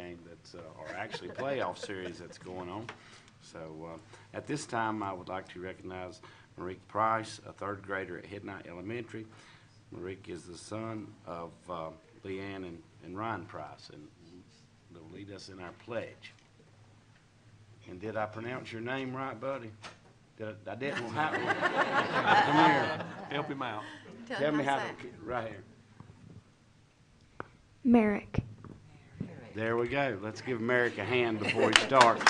game that's, or actually playoff series that's going on. So at this time, I would like to recognize Marique Price, a third grader at Hidnight Elementary. Marique is the son of Leanne and Ryan Price, and they'll lead us in our pledge. And did I pronounce your name right, buddy? I didn't. Come here. Help him out. Tell me how to, right here. Merrick. There we go. Let's give Merrick a hand before he starts.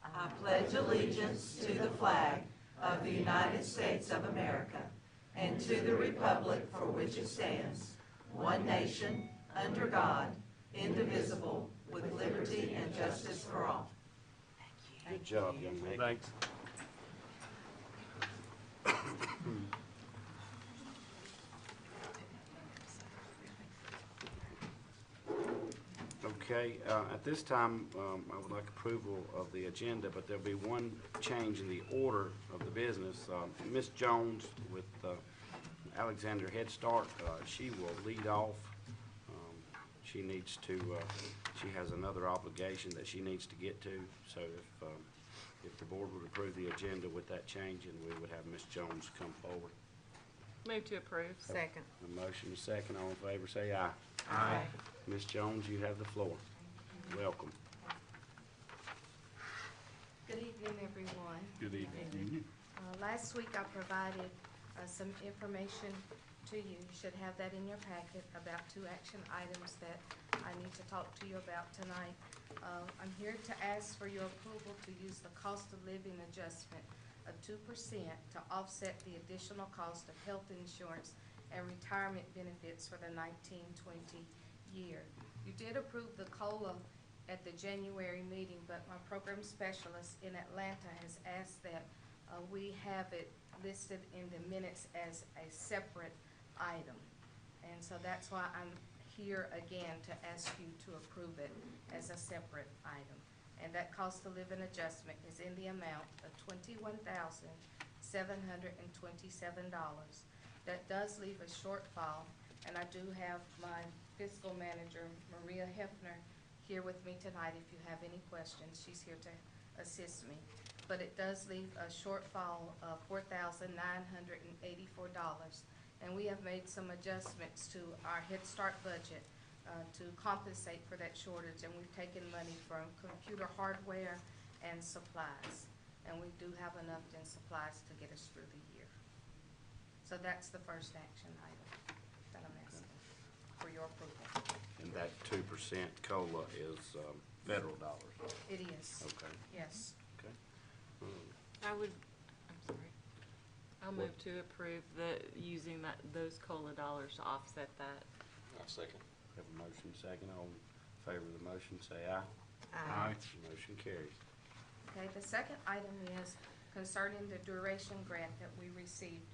I pledge allegiance to the flag of the United States of America and to the republic for which it stands, one nation, under God, indivisible, with liberty and justice for all. Good job, young man. Thanks. Okay, at this time, I would like approval of the agenda, but there'll be one change in the order of the business. Ms. Jones with Alexander Head Start, she will lead off. She needs to, she has another obligation that she needs to get to, so if the board would approve the agenda with that change, and we would have Ms. Jones come forward. Move to approve. Second. A motion is second, all in favor say aye. Aye. Ms. Jones, you have the floor. Welcome. Good evening, everyone. Good evening. Last week I provided some information to you. You should have that in your packet about 2 action items that I need to talk to you about tonight. I'm here to ask for your approval to use the cost of living adjustment of 2% to offset the additional cost of health insurance and retirement benefits for the 1920 year. You did approve the COLA at the January meeting, but my program specialist in Atlanta has asked that we have it listed in the minutes as a separate item. And so that's why I'm here again to ask you to approve it as a separate item. And that cost of living adjustment is in the amount of $21,727. That does leave a shortfall, and I do have my fiscal manager, Maria Hefner, here with me tonight. If you have any questions, she's here to assist me. But it does leave a shortfall of $4,984, and we have made some adjustments to our Head Start budget to compensate for that shortage, and we've taken money from computer hardware and supplies, and we do have enough in supplies to get us through the year. So that's the first action item that I'm asking for your approval. And that 2% COLA is federal dollars? It is. Okay. Yes. Okay. I'm sorry. I'll move to approve using those COLA dollars to offset that. I'll second. Have a motion second. All in favor of the motion say aye. Aye. Motion carries. Okay, the second item is concerning the duration grant that we received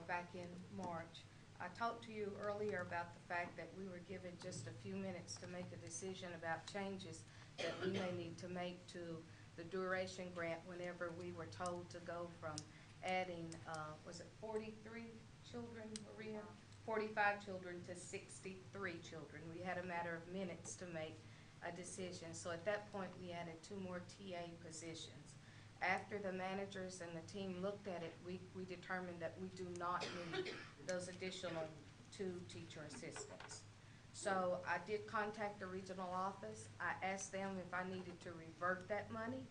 back in March. I talked to you earlier about the fact that we were given just a few minutes to make a decision about changes that we may need to make to the duration grant whenever we were told to go from adding, was it 43 children, Maria? 45 children to 63 children. We had a matter of minutes to make a decision. So at that point, we added 2 more TA positions. After the managers and the team looked at it, we determined that we do not need those additional 2 teacher assistants. So I did contact the regional office. I asked them if I needed to revert that money,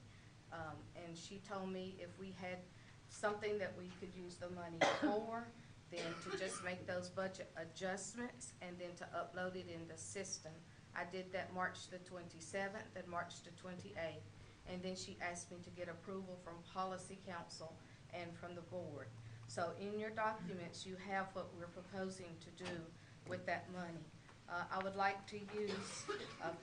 and she told me if we had something that we could use the money for, then to just make those budget adjustments and then to upload it in the system. I did that March the 27th and March the 28th. And then she asked me to get approval from Policy Council and from the board. So in your documents, you have what we're proposing to do with that money. I would like to use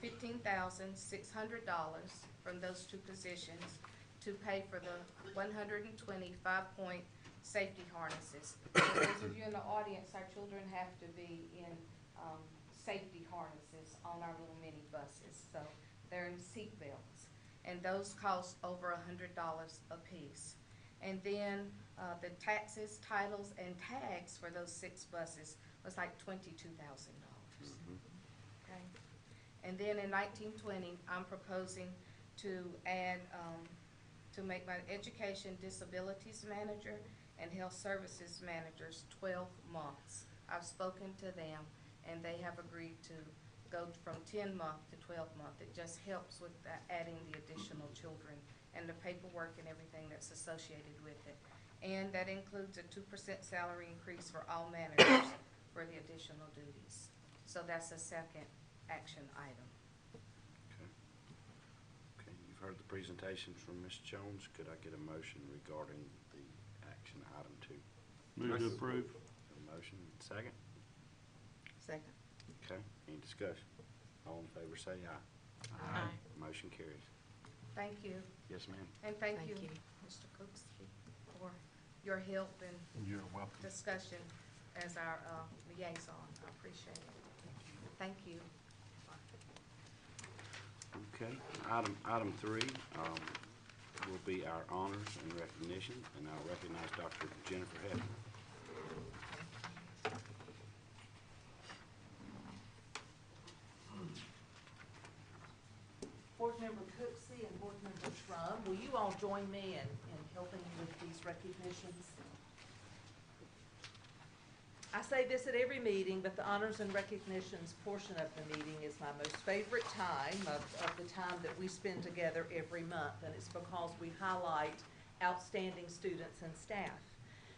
$15,600 from those 2 positions to pay for the 120 5-point safety harnesses. For those of you in the audience, our children have to be in safety harnesses on our little mini buses. So they're in seat belts. And those cost over $100 a piece. And then the taxes, titles, and tags for those 6 buses was like $22,000. Okay? And then in 1920, I'm proposing to add, to make my education disabilities manager and health services managers 12 months. I've spoken to them, and they have agreed to go from 10-month to 12-month. It just helps with adding the additional children and the paperwork and everything that's associated with it. And that includes a 2% salary increase for all managers for the additional duties. So that's a second action item. Okay. Okay, you've heard the presentations from Ms. Jones. Could I get a motion regarding the action item 2? Move to approve. A motion, second? Second. Okay, any discussion? All in favor say aye. Aye. Motion carries. Thank you. Yes, ma'am. And thank Thank you, you. Mr. Cooksey, for your help and You're welcome. discussion as our liaison. I appreciate it. Thank you. Okay, item 3 will be our honors and recognition, and I'll recognize Dr. Jennifer Head. Board Member Cooksey and Board Member Shrum, will you all join me in helping with these recognitions? I say this at every meeting, but the honors and recognitions portion of the meeting is my most favorite time of the time that we spend together every month, and it's because we highlight outstanding students and staff.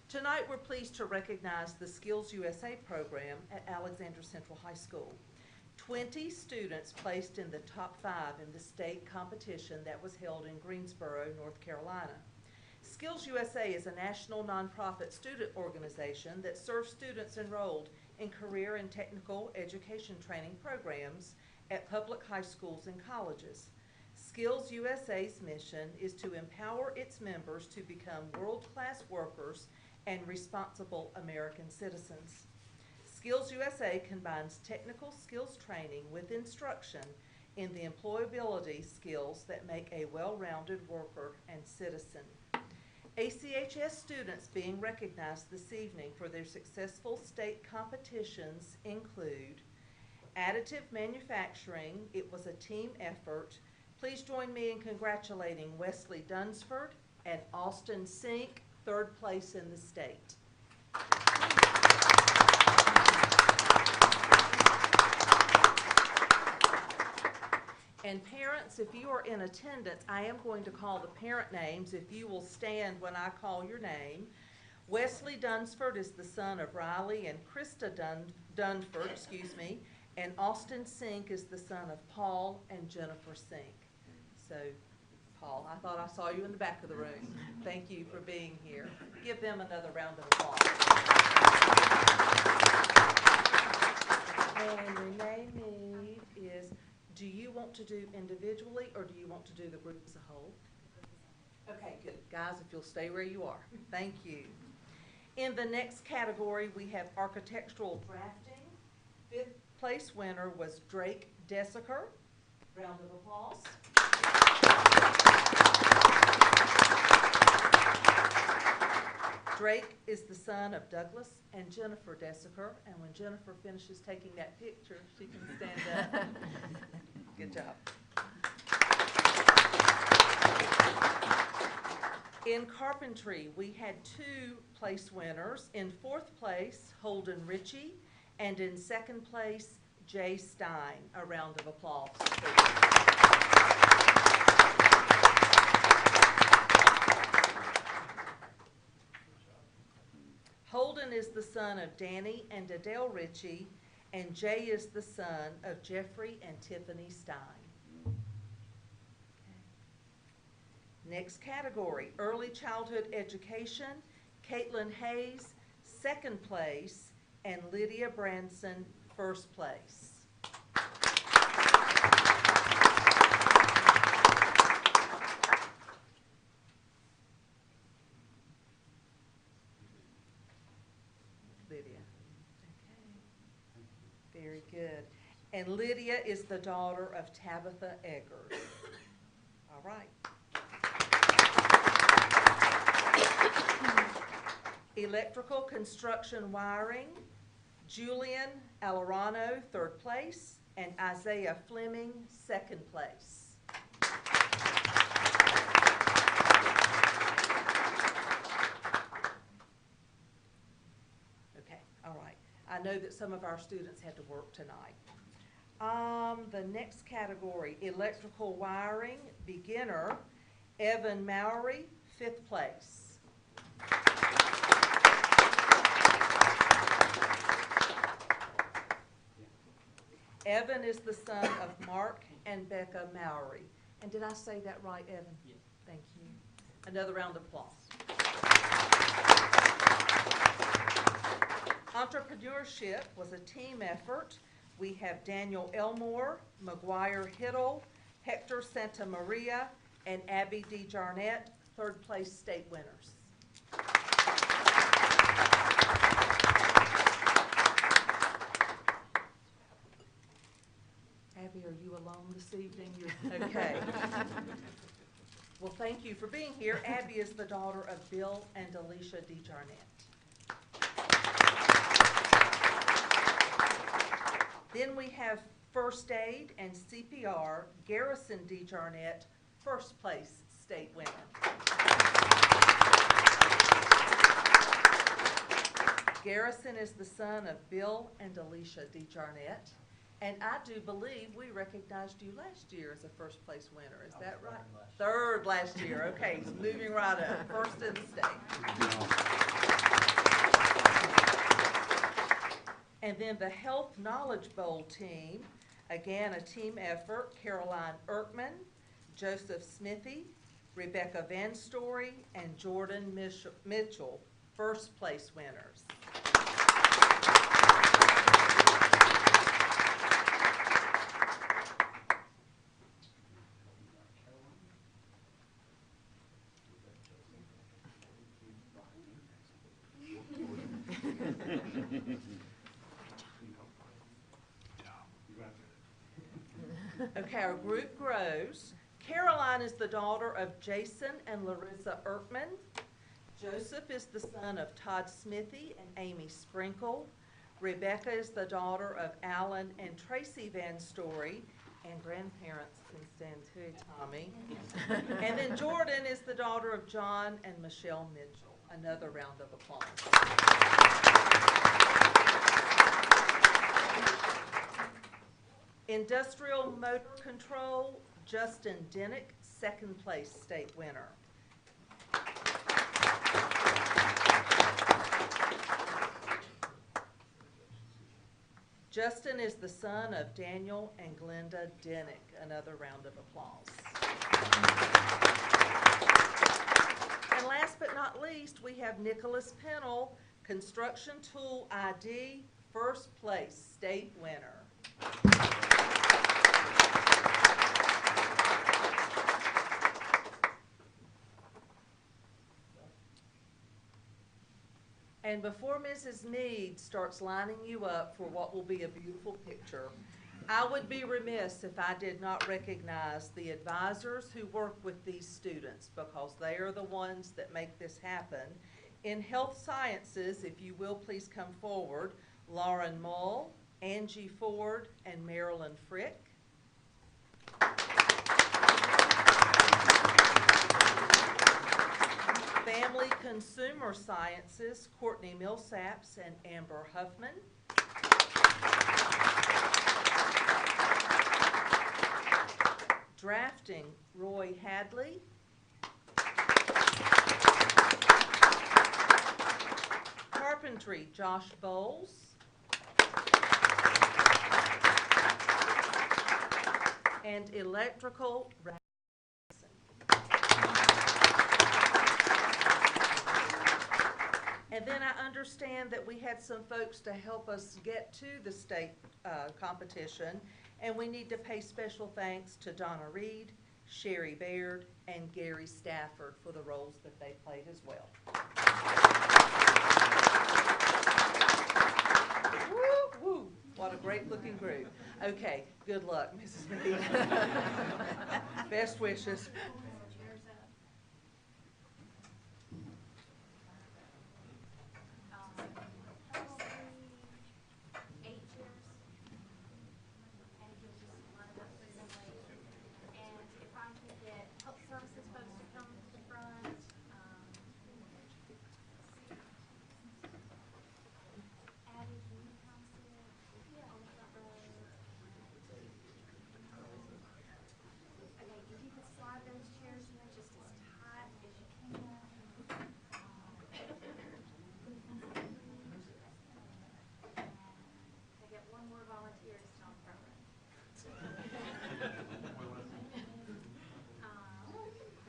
Tonight, we're pleased to recognize the Skills USA program at Alexander Central High School. 20 students placed in the top 5 in the state competition that was held in Greensboro, North Carolina. Skills USA is a national nonprofit student organization that serves students enrolled in career and technical education training programs at public high schools and colleges. Skills USA's mission is to empower its members to become world-class workers and responsible American citizens. Skills USA combines technical skills training with instruction in the employability skills that make a well-rounded worker and citizen. ACHS students being recognized this evening for their successful state competitions include additive manufacturing. It was a team effort. Please join me in congratulating Wesley Dunsford and Austin Sink, 3rd place in the state. And parents, if you are in attendance, I am going to call the parent names. If you will stand when I call your name. Wesley Dunsford is the son of Riley and Krista Dunford, and Austin Sink is the son of Paul and Jennifer Sink. So, Paul, I thought I saw you in the back of the room. Thank you for being here. Give them another round of applause. And Renee Meade is, do you want to do individually or do you want to do the group as a whole? Okay, good. Guys, if you'll stay where you are. Thank you. In the next category, we have architectural drafting. 5th place winner was Drake Desiker. Round of applause. Drake is the son of Douglas and Jennifer Desiker, and when Jennifer finishes taking that picture, she can stand up. Good job. In carpentry, we had 2 place winners. In 4th place, Holden Ritchie, and in 2nd place, Jay Stein. A round of applause. Holden is the son of Danny and Adele Ritchie, and Jay is the son of Jeffrey and Tiffany Stein. Next category, early childhood education. Caitlin Hayes, 2nd place, and Lydia Branson, 1st place. Lydia. Okay. Very good. And Lydia is the daughter of Tabitha Eggers. All right. Electrical construction wiring, Julian Alarano, 3rd place, and Isaiah Fleming, 2nd place. Okay, all right. I know that some of our students had to work tonight. The next category, electrical wiring, beginner, Evan Mowry, 5th place. Evan is the son of Mark and Becca Mowry. And did I say that right, Evan? Yes. Thank you. Another round of applause. Entrepreneurship was a team effort. We have Daniel Elmore, McGuire Hiddle, Hector Santa Maria, and Abby DeJarnett, 3rd place state winners. Abby, are you alone this evening? Okay. Well, thank you for being here. Abby is the daughter of Bill and Alicia DeJarnett. Then we have first aid and CPR, Garrison DeJarnett, 1st place state winner. Garrison is the son of Bill and Alicia DeJarnett. And I do believe we recognized you last year as a 1st place winner. Is that right? 3rd last year. Okay, he's moving right up. 1st in the state. And then the Health Knowledge Bowl team, again a team effort, Caroline Erkman, Joseph Smithy, Rebecca Van Story, and Jordan Mitchell, 1st place winners. Okay, our group grows. Caroline is the daughter of Jason and Larissa Erkman. Joseph is the son of Todd Smithy and Amy Sprinkle. Rebecca is the daughter of Alan and Tracy Van Story. And grandparents can stand too, Tommy. And then Jordan is the daughter of John and Michelle Mitchell. Another round of applause. Industrial motor control, Justin Dinnick, 2nd place state winner. Justin is the son of Daniel and Glenda Dinnick. Another round of applause. And last but not least, we have Nicholas Pennell, construction tool ID, 1st place state winner. And before Mrs. Meade starts lining you up for what will be a beautiful picture, I would be remiss if I did not recognize the advisors who work with these students, because they are the ones that make this happen. In health sciences, if you will please come forward, Lauren Mull, Angie Ford, and Marilyn Frick. Family Consumer Sciences, Courtney Millsaps and Amber Huffman. Drafting, Roy Hadley. Carpentry, Josh Bowles. And electrical, and then I understand that we had some folks to help us get to the state competition, and we need to pay special thanks to Donna Reed, Sherry Baird, and Gary Stafford for the roles that they played as well. Woo, woo, what a great looking group. Okay, good luck, Mrs. Meade. Best wishes.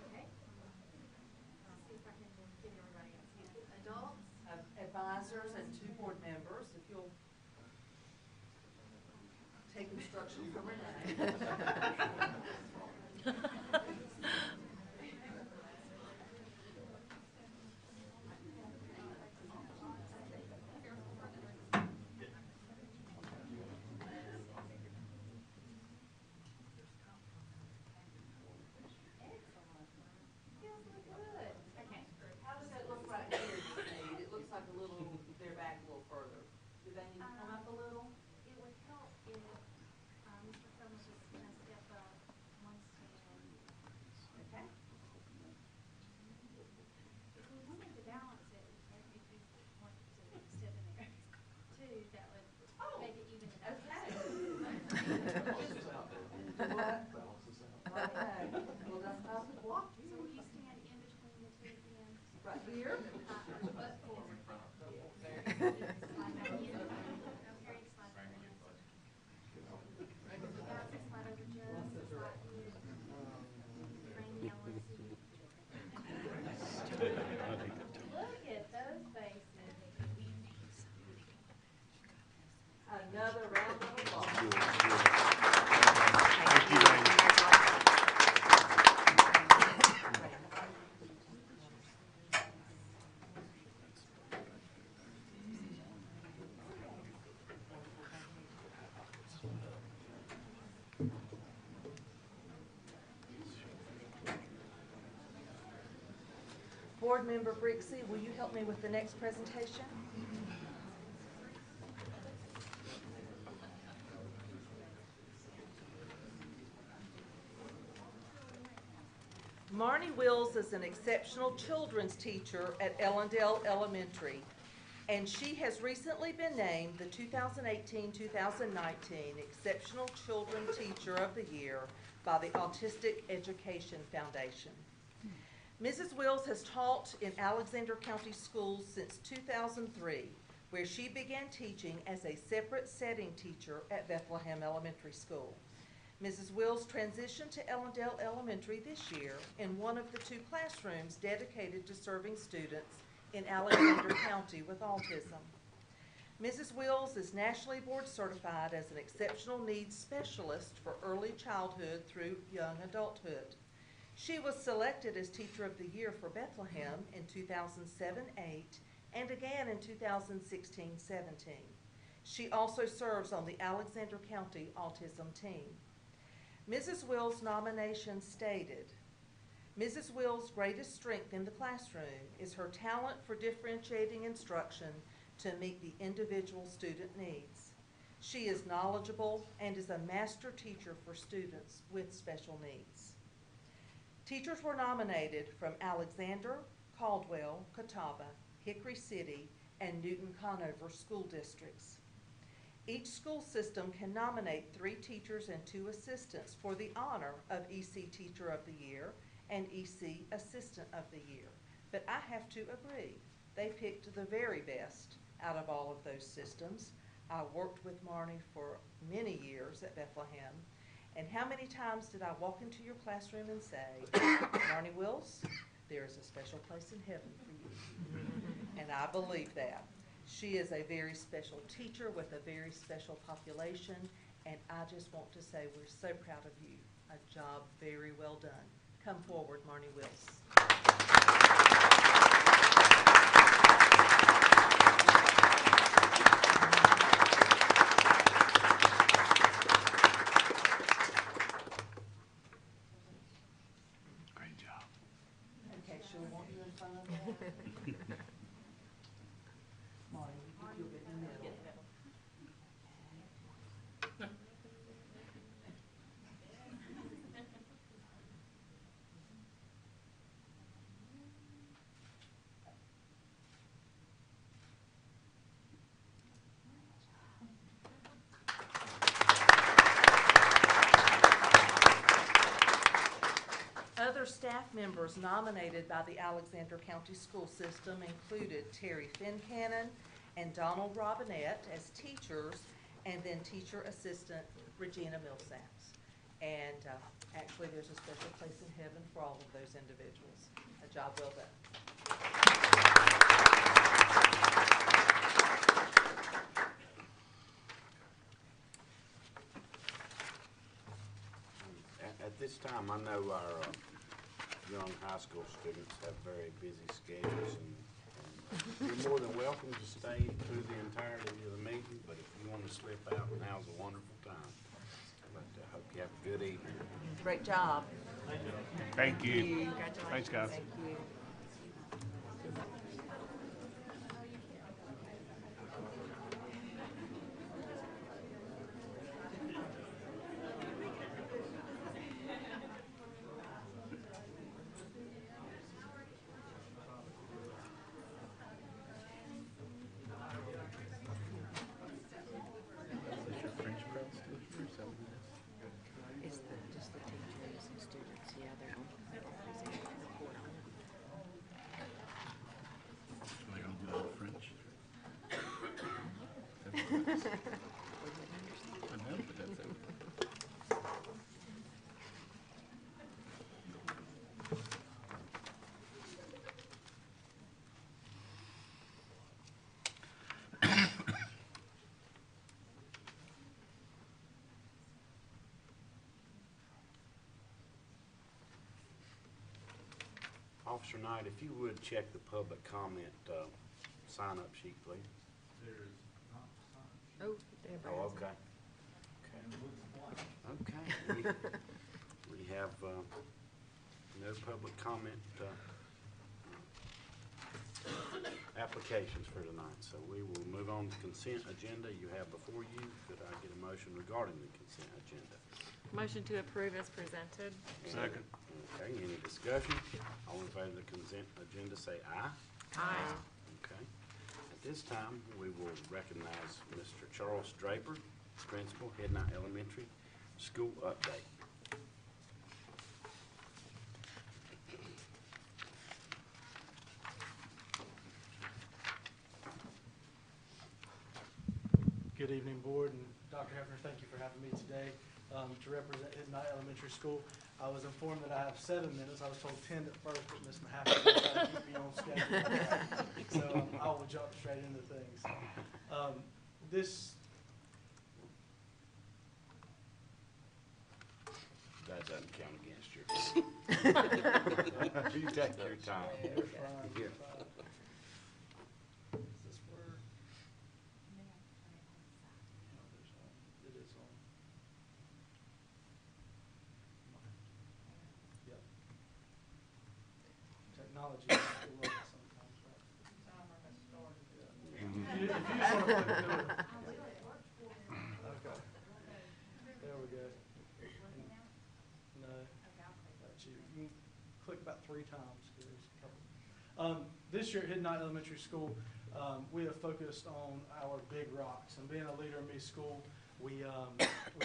Okay. I'll see if I can get everybody else in. Adults, Advisors and 2 board members, if you'll take instruction from Renee. excellent. You guys look good. Okay. How does that look right here, Steve? It looks like a little, they're back a little further. Do they need to come up a little? It would help if, Mr. Feldman was gonna step up one stand. Okay. If we wanted to balance it, or if you wanted to step in there too, that would make it even. What? Okay. Well, that's not the block. So will you stand in between the two again? Right here? Butt forward. Slide back in. No, Harry, slide back in. You guys can slide over just slightly. Rainy, I want to see you. Look at those faces. Another round of applause. Thank you, ladies. Board Member Brixey, will you help me with the next presentation? Marnie Wills is an exceptional children's teacher at Ellendale Elementary, and she has recently been named the 2018-2019 Exceptional Children Teacher of the Year by the Autistic Education Foundation. Mrs. Wills has taught in Alexander County Schools since 2003, where she began teaching as a separate setting teacher at Bethlehem Elementary School. Mrs. Wills transitioned to Ellendale Elementary this year in one of the 2 classrooms dedicated to serving students in Alexander County with autism. Mrs. Wills is nationally board certified as an exceptional needs specialist for early childhood through young adulthood. She was selected as Teacher of the Year for Bethlehem in 2007-08 and again in 2016-17. She also serves on the Alexander County Autism Team. Mrs. Wills' nomination stated, Mrs. Wills' greatest strength in the classroom is her talent for differentiating instruction to meet the individual student needs. She is knowledgeable and is a master teacher for students with special needs. Teachers were nominated from Alexander, Caldwell, Catawba, Hickory City, and Newton Conover school districts. Each school system can nominate 3 teachers and 2 assistants for the honor of EC Teacher of the Year and EC Assistant of the Year. But I have to agree, they picked the very best out of all of those systems. I worked with Marnie for many years at Bethlehem, and how many times did I walk into your classroom and say, Marnie Wills, there is a special place in heaven for you. And I believe that. She is a very special teacher with a very special population, and I just want to say we're so proud of you. A job very well done. Come forward, Marnie Wills. Great job. Okay, she'll want you in front of that. Marnie, you'll get in the middle. Other staff members nominated by the Alexander County School System included Terry Fincannon and Donald Robinette as teachers and then teacher assistant Regina Millsaps. And actually, there's a special place in heaven for all of those individuals. A job well done. At this time, I know our young high school students have very busy schedules, and you're more than welcome to stay through the entirety of the meeting, but if you want to slip out, now's a wonderful time. But I hope you have a good evening. Great job. Thank you. Thanks, guys. Thank you. Is that just the teachers and students? Yeah, they're on the report on it. They're gonna do that in French. I know, but that's okay. Officer Knight, if you would check the public comment sign-up sheet, please. Oh, there. Oh, okay. Okay. We have no public comment applications for tonight, so we will move on to consent agenda you have before you. Could I get a motion regarding the consent agenda? Motion to approve as presented. Second. Okay, any discussion? All in favor of the consent agenda, say aye. Aye. Okay. At this time, we will recognize Mr. Charles Draper, Principal, Head Knight Elementary School update. Good evening, Board, and Dr. Hefner, thank you for having me today to represent Head Knight Elementary School. I was informed that I have 7 minutes. I was told 10 at first, but Ms. Mahaffey was trying to keep me on schedule. So I will jump straight into things. That doesn't count against you. You take your time. You're fine, Yeah. you're fine. Does this work? Yeah, there's on. It is on. Yep. Technology is still up sometimes, right? Yeah. If you just want to click do it. Okay. There we go. No. That's you. You can click about 3 times. There's a couple. This year at Head Knight Elementary School, we have focused on our big rocks. And being a leader in me school, we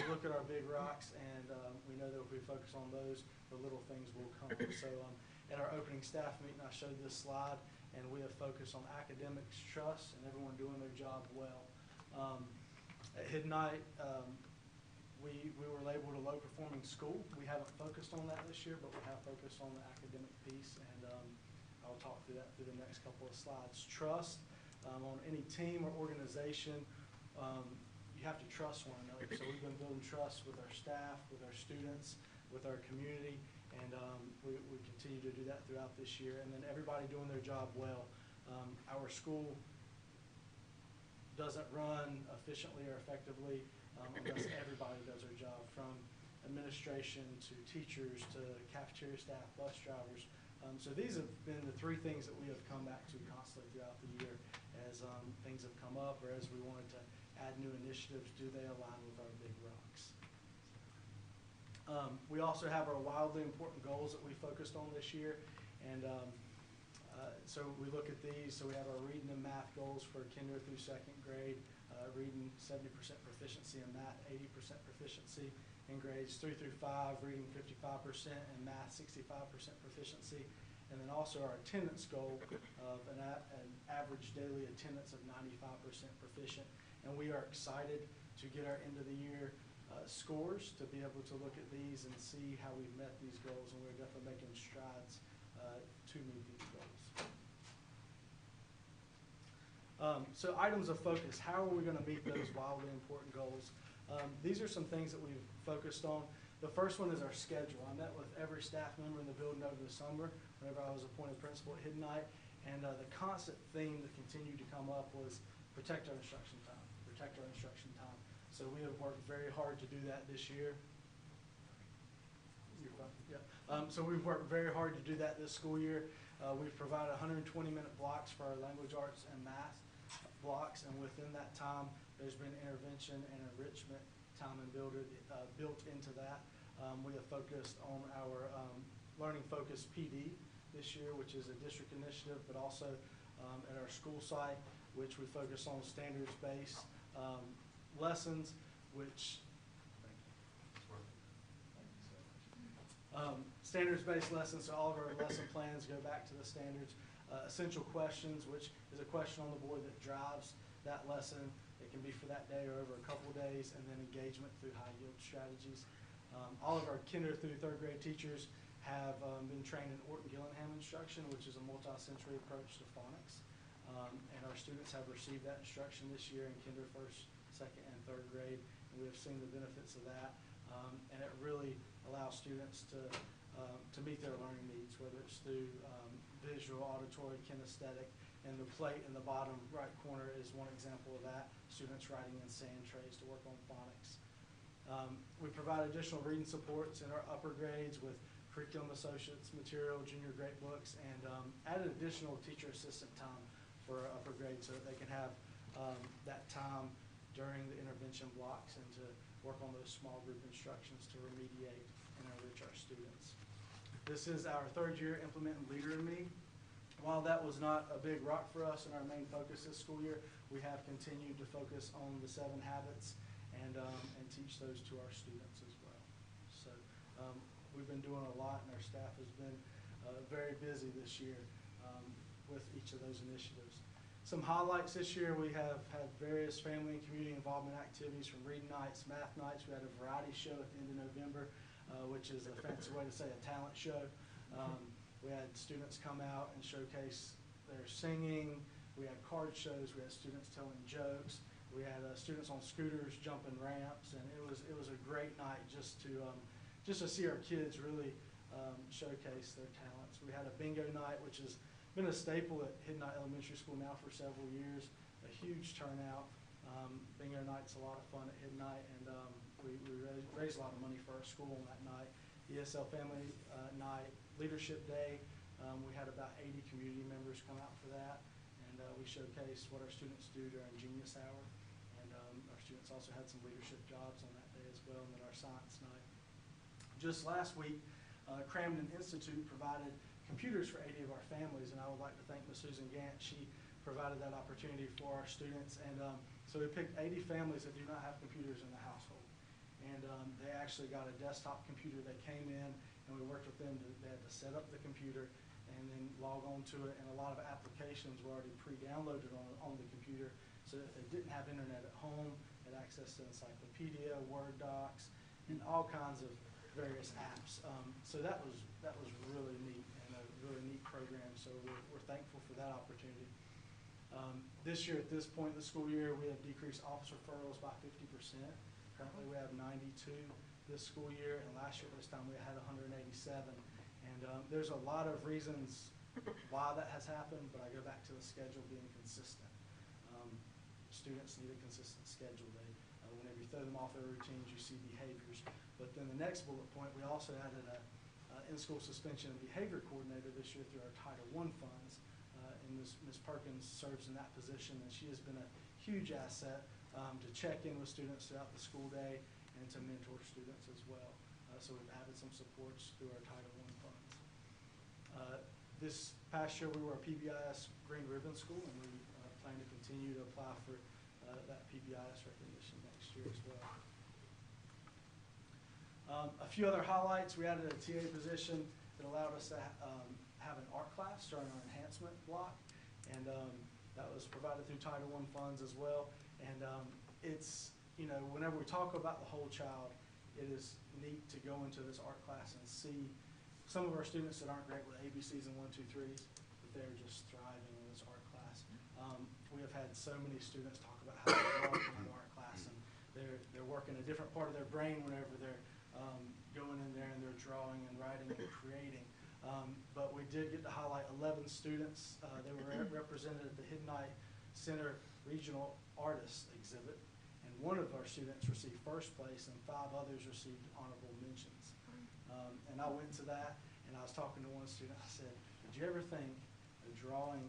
look at our big rocks, and we know that if we focus on those, the little things will come. So at our opening staff meeting, I showed this slide, and we have focused on academics, trust, and everyone doing their job well. At Head Knight, we were labeled a low-performing school. We haven't focused on that this year, but we have focused on the academic piece, and I'll talk through that through the next couple of slides. Trust, on any team or organization, you have to trust one another. So we've been building trust with our staff, with our students, with our community, and we continue to do that throughout this year. And then everybody doing their job well. Our school doesn't run efficiently or effectively unless everybody does their job, from administration to teachers to cafeteria staff, bus drivers. So these have been the 3 things that we have come back to constantly throughout the year as things have come up, or as we wanted to add new initiatives. Do they align with our big rocks? We also have our wildly important goals that we focused on this year, and so we look at these. So we have our reading and math goals for kinder through 2nd grade, reading 70% proficiency in math, 80% proficiency in grades 3 through 5, reading 55%, and math 65% proficiency. And then also our attendance goal of an average daily attendance of 95% proficient. And we are excited to get our end of the year scores, to be able to look at these and see how we've met these goals, and we're definitely making strides to meet these goals. So items of focus, how are we going to meet those wildly important goals? These are some things that we've focused on. The first one is our schedule. I met with every staff member in the building over the summer whenever I was appointed principal at Hiddenite, and the constant theme that continued to come up was protect our instruction time, protect our instruction time. So we have worked very hard to do that this year. You're fine. Yeah. So we've worked very hard to do that this school year. We've provided 120-minute blocks for our language arts and math blocks, and within that time, there's been intervention and enrichment time and built into that. We have focused on our Learning Focus PD this year, which is a district initiative, but also at our school site, which we focus on standards-based lessons, which, standards-based lessons, so all of our lesson plans go back to the standards. Essential questions, which is a question on the board that drives that lesson. It can be for that day or over a couple of days, and then engagement through high-yield strategies. All of our kinder through third grade teachers have been trained in Orton-Gillingham instruction, which is a multi-sensory approach to phonics. And our students have received that instruction this year in kinder, first, second, and third grade, and we have seen the benefits of that. And it really allows students to meet their learning needs, whether it's through visual, auditory, kinesthetic, and the plate in the bottom right corner is one example of that. Students writing in sand trays to work on phonics. We provide additional reading supports in our upper grades with curriculum associates material, junior grade books, and added additional teacher assistant time for our upper grades so that they can have that time during the intervention blocks and to work on those small group instructions to remediate and enrich our students. This is our third year implementing Leader in Me. While that was not a big rock for us and our main focus this school year, we have continued to focus on the 7 habits and teach those to our students as well. So we've been doing a lot, and our staff has been very busy this year with each of those initiatives. Some highlights this year, we have had various family and community involvement activities, from reading nights, math nights. We had a variety show at the end of November, which is a fancy way to say a talent show. We had students come out and showcase their singing. We had card shows. We had students telling jokes. We had students on scooters jumping ramps, and it was a great night just to see our kids really showcase their talents. We had a bingo night, which has been a staple at Hiddenite Elementary School now for several years. A huge turnout. Bingo night's a lot of fun at Hiddenite, and we raised a lot of money for our school on that night. ESL Family Night, Leadership Day. We had about 80 community members come out for that, and we showcased what our students do during Genius Hour. And our students also had some leadership jobs on that day as well, and then our Science Night. Just last week, Camden Institute provided computers for 80 of our families, and I would like to thank Ms. Susan Gant. She provided that opportunity for our students, and so we picked 80 families that do not have computers in the household, and they actually got a desktop computer. They came in, and we worked with them. They had to set up the computer and then log on to it, and a lot of applications were already pre-downloaded on the computer, so if they didn't have internet at home, they had access to encyclopedia, Word docs, and all kinds of various apps. So that was really neat, and a really neat program, so we're thankful for that opportunity. This year, at this point in the school year, we have decreased office referrals by 50%. Currently, we have 92 this school year, and last year at this time we had 187. And there's a lot of reasons why that has happened, but I go back to the schedule being consistent. Students need a consistent schedule. Whenever you throw them off their routines, you see behaviors. But then the next bullet point, we also added a in-school suspension and behavior coordinator this year through our Title I funds. And Ms. Perkins serves in that position, and she has been a huge asset to check in with students throughout the school day and to mentor students as well. So we've added some supports through our Title I funds. This past year, we were a PBIS Green Ribbon School, and we plan to continue to apply for that PBIS recognition next year as well. A few other highlights: we added a TA position that allowed us to have an art class during our enhancement block, and that was provided through Title I funds as well. And it's you know, whenever we talk about the whole child, it is neat to go into this art class and see some of our students that aren't great with ABCs and 1, 2, 3s, but they're just thriving in this art class. We have had so many students talk about how they love in art class, and they're working a different part of their brain whenever they're going in there and they're drawing and writing and creating. But we did get to highlight 11 students. They were represented at the Hidden Eye Center Regional Artists Exhibit, and one of our students received first place and 5 others received honorable mentions. And I went to that and I was talking to one student. I said, did you ever think a drawing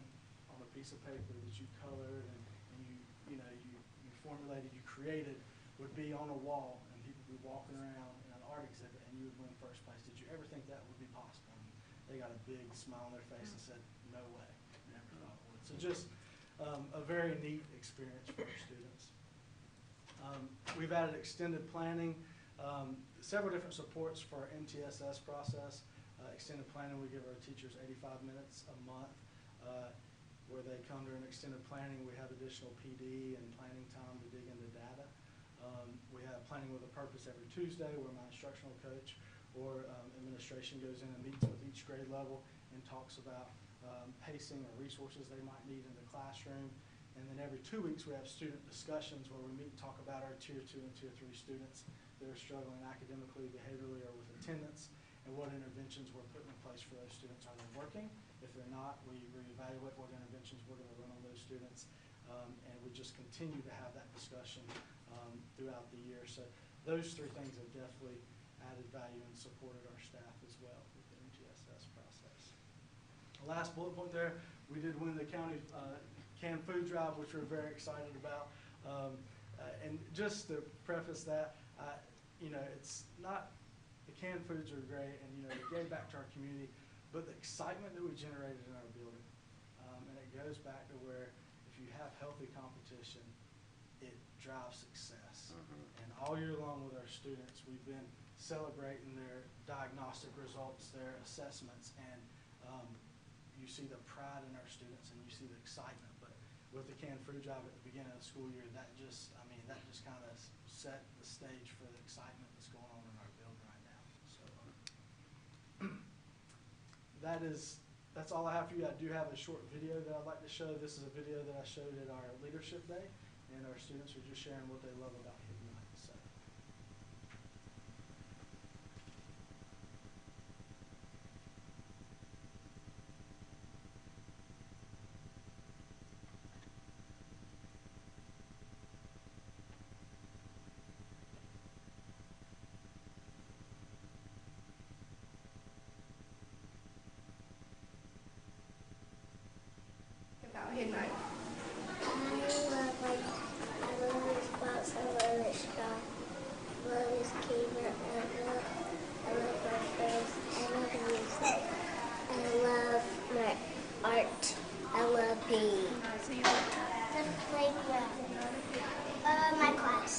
on a piece of paper that you colored and you formulated, you created, would be on a wall and people would be walking around in an art exhibit and you would win first place? Did you ever think that would be possible? And they got a big smile on their face and said, no way, never thought it would. So just a very neat experience for our students. We've added extended planning, several different supports for our MTSS process. Extended planning, we give our teachers 85 minutes a month where they come during extended planning. We have additional PD and planning time to dig into data. We have planning with a purpose every Tuesday where my instructional coach or administration goes in and meets with each grade level and talks about pacing or resources they might need in the classroom. And then every 2 weeks we have student discussions where we meet and talk about our Tier 2 and Tier 3 students that are struggling academically, behaviorally, or with attendance, and what interventions we're putting in place for those students. Are they working? If they're not, we reevaluate what interventions we're going to run on those students, and we just continue to have that discussion throughout the year. So those 3 things have definitely added value and supported our staff as well with the MTSS process. The last bullet point there, we did win the county canned food drive, which we're very excited about. And just to preface that, you know, it's not, the canned foods are great and, you know, they gave back to our community, but the excitement that we generated in our building, and it goes back to where if you have healthy competition, it drives success. And all year long with our students, we've been celebrating their diagnostic results, their assessments, and you see the pride in our students and you see the excitement. But with the canned food drive at the beginning of the school year, that just kind of set the stage for the excitement that's going on in our building right now. So that's all I have for you. I do have a short video that I'd like to show. This is a video that I showed at our leadership day, and our students were just sharing what they love about Hidden Eye. So. About Hidden Eye. I love his spots, I love his shop, I love his keyboard, I love my friends, I love music, I love my art, I love PE. The playground, my class.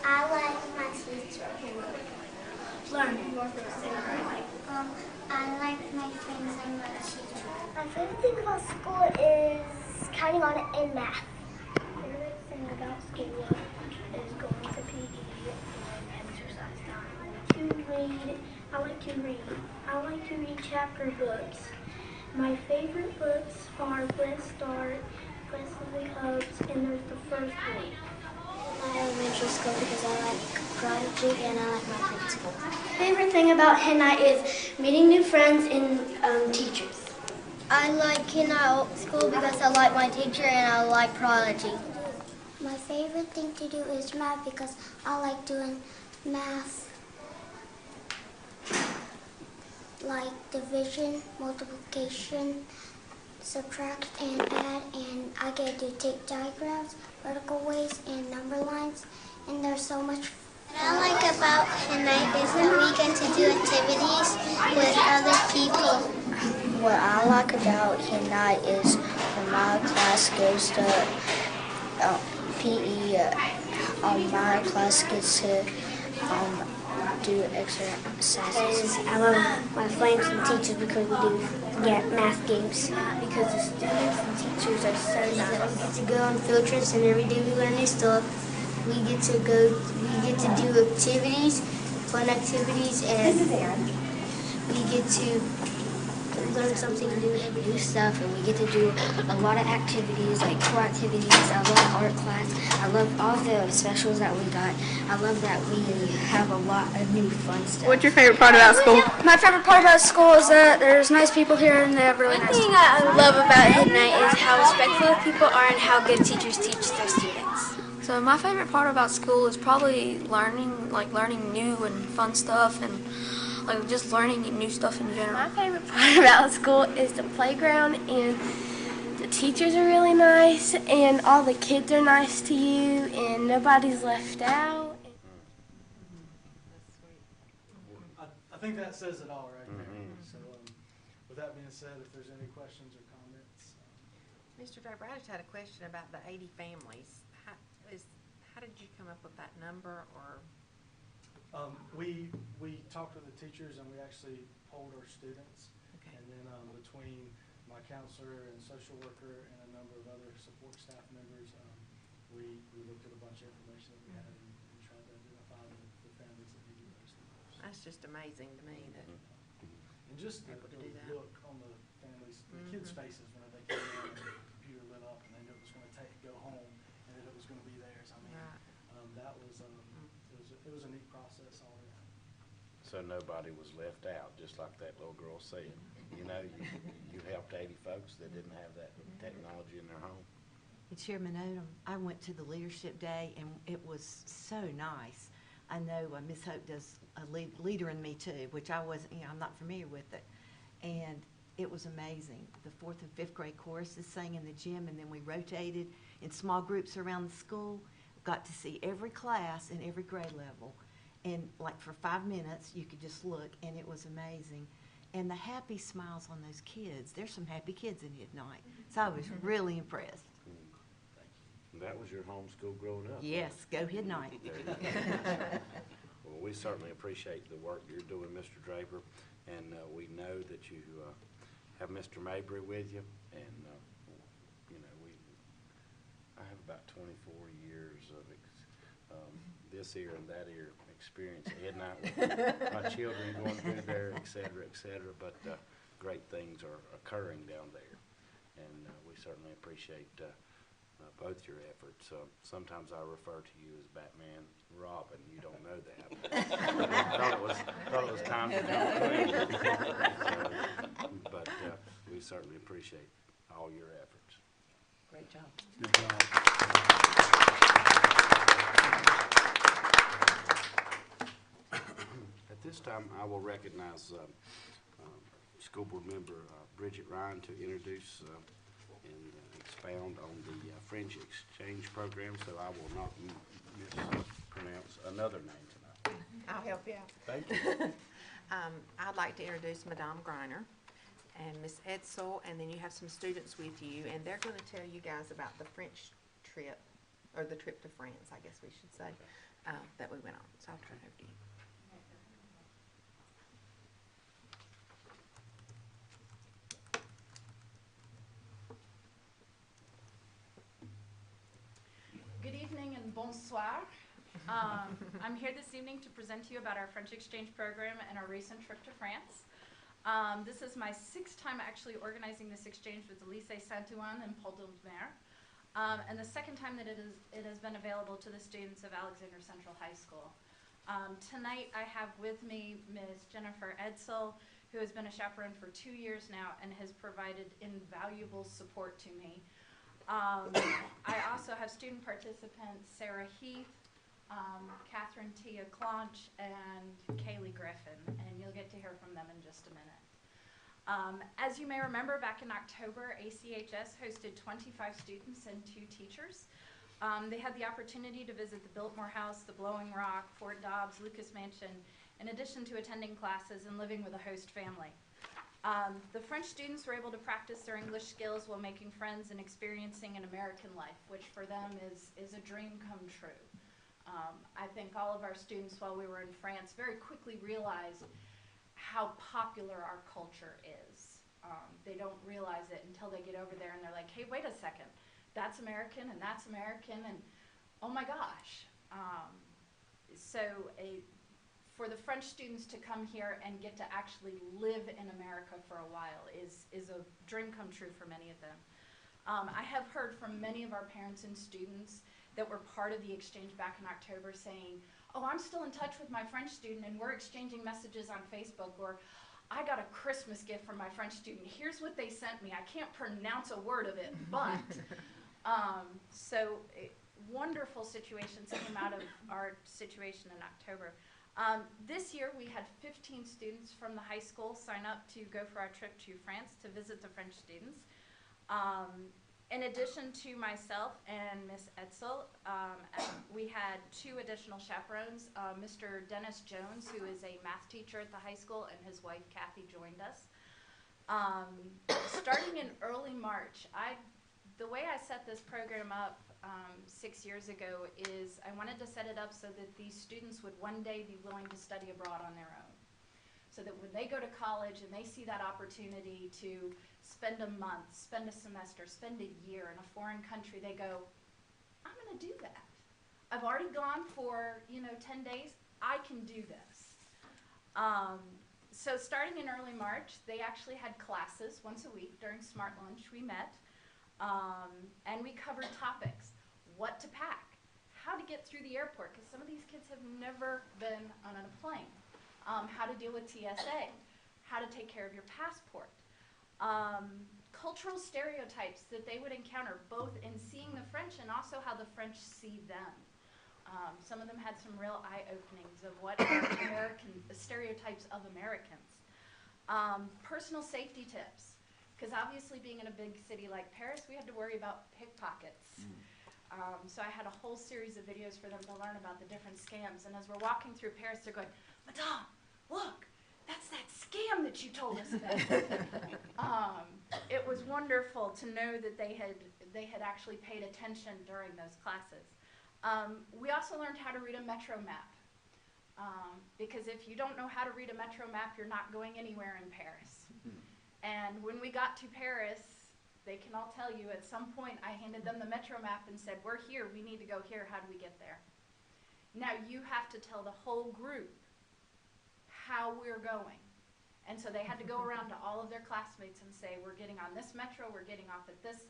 I like my teacher. Learning. I like my friends and my teacher. My favorite thing about school is counting on it in math. My favorite thing about school is going to PE and exercise time. I like to read chapter books. My favorite books are Blessed Start, Blessed of the Cubs, and there's the first grade. My elementary school because I like Prodigy and I like my principal. Favorite thing about Hidden Eye is meeting new friends and teachers. I like Hidden Eye school because I like my teacher and I like Prodigy. My favorite thing to do is math because I like doing math like division, multiplication, subtract and add, and I get to take diagrams, vertical ways, and number lines, and there's so much fun. What I like about Hidden Eye is that we get to do activities with other people. What I like about Hidden Eye is when my class goes to PE, my class gets to do exercises. I love my friends and teachers because we do math games. Because the students and teachers are so nice. We get to go on field trips and every day we learn new stuff. we get to do activities, fun activities, and we get to learn something new stuff, and we get to do a lot of activities, like core activities. I love art class. I love all the specials that we got. I love that we have a lot of new fun stuff. What's your favorite part about school? My favorite part about school is that there's nice people here and they have really nice One thing I love about Hidden Night is how respectful people are and how good teachers teach their students. So my favorite part about school is probably learning new and fun stuff, and like just learning new stuff in general. My favorite part about school is the playground, and the teachers are really nice, and all the kids are nice to you, and nobody's left out. I think that says it all right there. So with that being said, if there's any questions or comments. Mr. Draper, I just had a question about the 80 families. How did you come up with that number, or? We talked with the teachers, and we actually polled our students. Okay. And then between my counselor and social worker and a number of other support staff members, we looked at a bunch of information that we had and tried to identify the families that needed those things. That's just amazing to me that. And just the able to do that. look on the families, the kids' faces when they came in and the computer lit up and they knew it was going to go home and that it was going to be theirs. I mean, Right. that was it was a neat process all around. So nobody was left out, just like that little girl said. You know, you helped 80 folks that didn't have that technology in their home. And Chairman Odom, I went to the Leadership Day, and it was so nice. I know Ms. Hope does a leader in me too, which I wasn't, I'm not familiar with it. And it was amazing. The 4th and 5th grade choruses sang in the gym, and then we rotated in small groups around the school. Got to see every class and every grade level. And like for 5 minutes, you could just look, and it was amazing. And the happy smiles on those kids. There's some happy kids in here tonight. So I was really impressed. That was your homeschool growing up? Yes, go Hid Night. Well, we certainly appreciate the work you're doing, Mr. Draper, and we know that you have Mr. Mabry with you, and you know, I have about 24 years of this ear and that ear experience at Hid Night with my children going through there, et cetera, but great things are occurring down there, and we certainly appreciate both your efforts. Sometimes I refer to you as Batman Robin. You don't know that. thought it was time to come clean. But we certainly appreciate all your efforts. Great job. Good job. At this time, I will recognize School Board Member Bridget Ryan to introduce and expound on the French exchange program, so I will not mispronounce another name tonight. I'll help you out. Thank you. I'd like to introduce Madame Greiner and Miss Edsel, and then you have some students with you, and they're going to tell you guys about the French trip, or the trip to France, I guess we should say, that we went on. So I'll turn it over to you. Good evening and bonsoir. I'm here this evening to present to you about our French exchange program and our recent trip to France. This is my 6th time actually organizing this exchange with the Lycée Saint-Ouen and Paul de Mer, and the 2nd time that it has been available to the students of Alexander Central High School. Tonight I have with me Ms. Jennifer Edsel, who has been a chaperone for 2 years now and has provided invaluable support to me. I also have student participants Sarah Heath, Catherine Tia Clonch, and Kaylee Griffin, and you'll get to hear from them in just a minute. As you may remember, back in October, ACHS hosted 25 students and 2 teachers. They had the opportunity to visit the Biltmore House, the Blowing Rock, Fort Dobbs, Lucas Mansion, in addition to attending classes and living with a host family. The French students were able to practice their English skills while making friends and experiencing an American life, which for them is a dream come true. I think all of our students, while we were in France, very quickly realized how popular our culture is. They don't realize it until they get over there and they're like, hey, wait a second, that's American and oh my gosh, For the French students to come here and get to actually live in America for a while is a dream come true for many of them. I have heard from many of our parents and students that were part of the exchange back in October saying, oh, I'm still in touch with my French student and we're exchanging messages on Facebook, or I got a Christmas gift from my French student. Here's what they sent me. I can't pronounce a word of it, but. Wonderful situations came out of our situation in October. This year we had 15 students from the high school sign up to go for our trip to France to visit the French students. In addition to myself and Miss Etzel, we had 2 additional chaperones. Mr. Dennis Jones, who is a math teacher at the high school, and his wife Kathy joined us. Starting in early March, the way I set this program up 6 years ago is I wanted to set it up so that these students would one day be willing to study abroad on their own. So that when they go to college and they see that opportunity to spend a month, spend a semester, spend a year in a foreign country, they go, I'm going to do that. I've already gone for 10 days. I can do this. So starting in early March, they actually had classes once a week during Smart Lunch. We met. And we covered topics: what to pack, how to get through the airport, because some of these kids have never been on a plane, how to deal with TSA, how to take care of your passport, cultural stereotypes that they would encounter both in seeing the French and also how the French see them. Some of them had some real eye-openings of what are stereotypes of Americans. Personal safety tips. Because obviously being in a big city like Paris, we had to worry about pickpockets. So I had a whole series of videos for them to learn about the different scams. And as we're walking through Paris, they're going, Madame, look, that's that scam that you told us about. It was wonderful to know that they had actually paid attention during those classes. We also learned how to read a metro map. Because if you don't know how to read a metro map, you're not going anywhere in Paris. And when we got to Paris, they can all tell you at some point I handed them the metro map and said, we're here, we need to go here, how do we get there? Now you have to tell the whole group how we're going. And so they had to go around to all of their classmates and say, we're getting on this metro, we're getting off at this,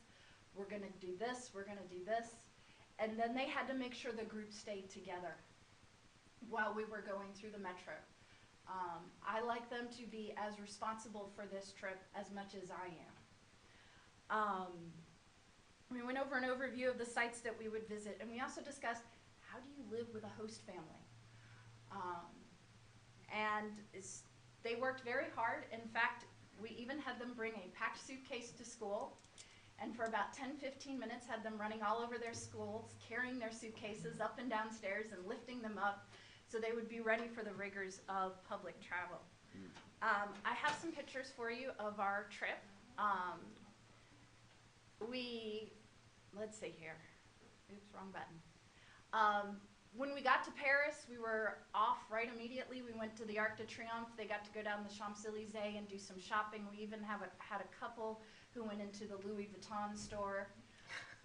we're going to do this, we're going to do this. And then they had to make sure the group stayed together while we were going through the metro. I like them to be as responsible for this trip as much as I am. We went over an overview of the sites that we would visit, and we also discussed how do you live with a host family. They worked very hard. In fact, we even had them bring a packed suitcase to school, and for about 10-15 minutes had them running all over their schools, carrying their suitcases up and down stairs and lifting them up, so they would be ready for the rigors of public travel. I have some pictures for you of our trip. Let's see here. Oops, wrong button. When we got to Paris, we were off right immediately. We went to the Arc de Triomphe. They got to go down the Champs-Élysées and do some shopping. We even had a couple who went into the Louis Vuitton store.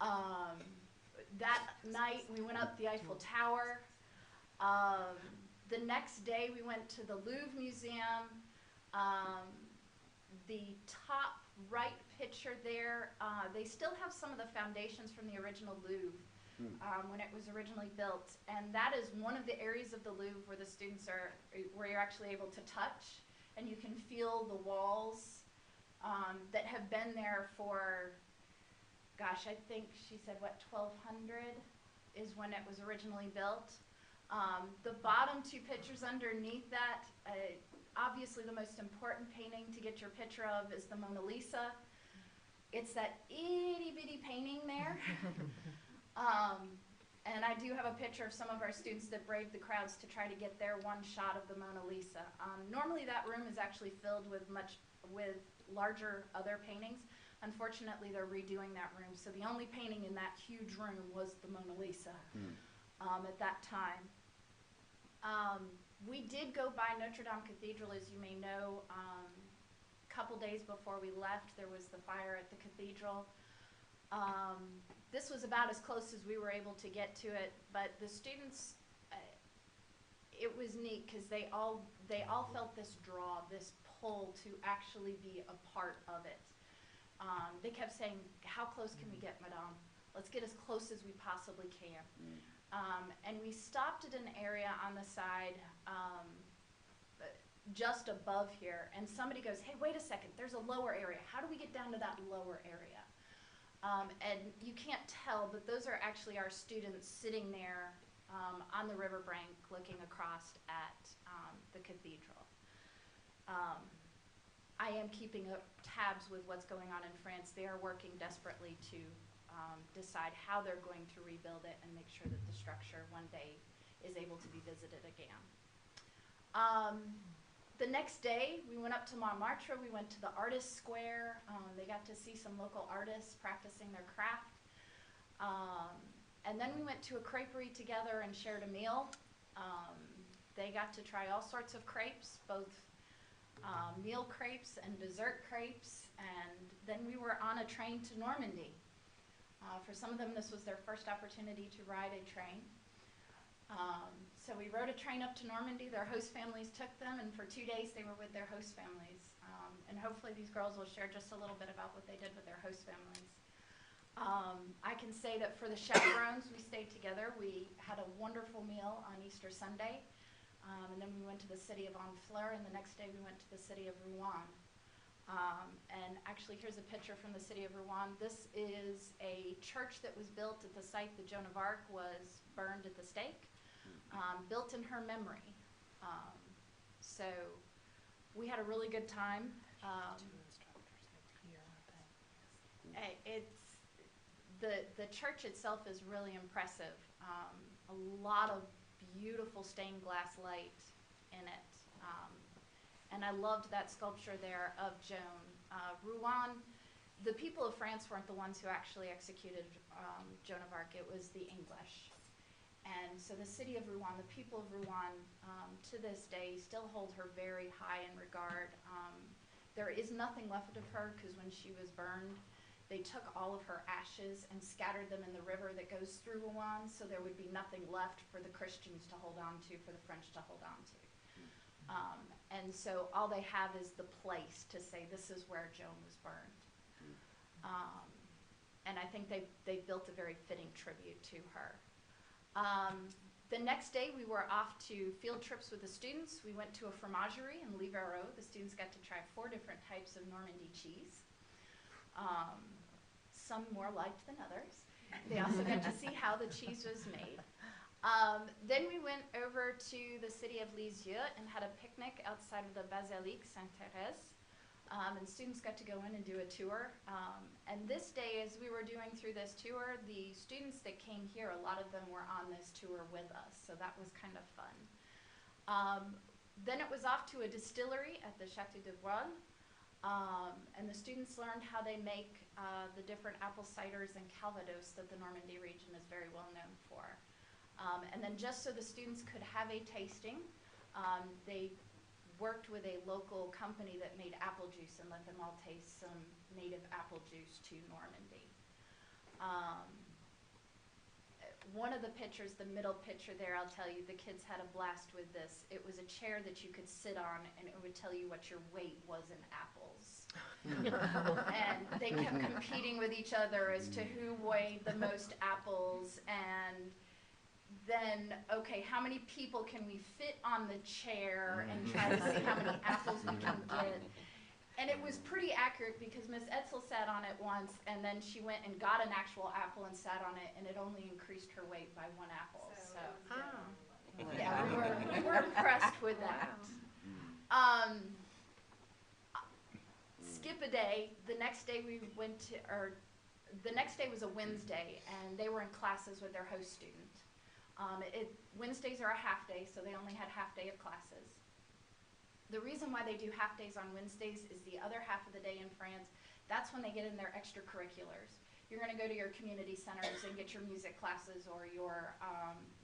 That night, we went up the Eiffel Tower. The next day we went to the Louvre Museum. The top right picture there, they still have some of the foundations from the original Louvre when it was originally built. And that is one of the areas of the Louvre where the students where you're actually able to touch and you can feel the walls that have been there for, gosh, I think she said, 1200 is when it was originally built. The bottom 2 pictures underneath that, obviously the most important painting to get your picture of is the Mona Lisa. It's that itty-bitty painting there. And I do have a picture of some of our students that braved the crowds to try to get their one shot of the Mona Lisa. Normally that room is actually filled with larger other paintings. Unfortunately, they're redoing that room, so the only painting in that huge room was the Mona Lisa at that time. We did go by Notre Dame Cathedral, as you may know. A couple days before we left, there was the fire at the cathedral. This was about as close as we were able to get to it, but the students, it was neat because they all felt this draw, this pull to actually be a part of it. They kept saying, "How close can we get, Madame? Let's get as close as we possibly can." And we stopped at an area on the side just above here, and somebody goes, "Hey, wait a second, there's a lower area. How do we get down to that lower area?" And you can't tell, but those are actually our students sitting there on the riverbank looking across at the cathedral. I am keeping up tabs with what's going on in France. They are working desperately to decide how they're going to rebuild it and make sure that the structure one day is able to be visited again. The next day, we went up to Montmartre. We went to the Artist Square. They got to see some local artists practicing their craft. And then we went to a crêperie together and shared a meal. They got to try all sorts of crepes, both meal crepes and dessert crepes. And then we were on a train to Normandy. For some of them, this was their first opportunity to ride a train. So we rode a train up to Normandy. Their host families took them, and for 2 days they were with their host families. And hopefully these girls will share just a little bit about what they did with their host families. I can say that for the chaperones, we stayed together. We had a wonderful meal on Easter Sunday, and then we went to the city of Honfleur, and the next day we went to the city of Rouen. And actually, here's a picture from the city of Rouen. This is a church that was built at the site that Joan of Arc was burned at the stake, built in her memory. So we had a really good time. The church itself is really impressive. A lot of beautiful stained glass light in it. And I loved that sculpture there of Joan. Rouen, the people of France weren't the ones who actually executed Joan of Arc. It was the English. And so the city of Rouen, the people of Rouen, to this day still hold her very high in regard. There is nothing left of her because when she was burned, they took all of her ashes and scattered them in the river that goes through Rouen, so there would be nothing left for the Christians to hold on to, for the French to hold on to. And so all they have is the place to say this is where Joan was burned. And I think they built a very fitting tribute to her. The next day we were off to field trips with the students. We went to a fromagerie in Livarot. The students got to try 4 different types of Normandy cheese. Some more liked than others. They also got to see how the cheese was made. Then we went over to the city of Lisieux and had a picnic outside of the Basilique, Thérèse. And students got to go in and do a tour. And this day, as we were doing through this tour, the students that came here, a lot of them were on this tour with us, so that was kind of fun. Then it was off to a distillery at the Château de Breuil, and the students learned how they make the different apple ciders and calvados that the Normandy region is very well known for. And then just so the students could have a tasting, they worked with a local company that made apple juice and let them all taste some native apple juice to Normandy. One of the pictures, the middle picture there, I'll tell you, the kids had a blast with this. It was a chair that you could sit on and it would tell you what your weight was in apples. And they kept competing with each other as to who weighed the most apples, and then, okay, how many people can we fit on the chair and try to see how many apples we can get? And it was pretty accurate because Miss Edsel sat on it once, and then she went and got an actual apple and sat on it, and it only increased her weight by 1 apple. So yeah, we were impressed with that. Skip a day. The next day we went to, or the next day was a Wednesday, and they were in classes with their host student. Wednesdays are a half day, so they only had half day of classes. The reason why they do half days on Wednesdays is the other half of the day in France, that's when they get in their extracurriculars. You're going to go to your community centers and get your music classes, or you're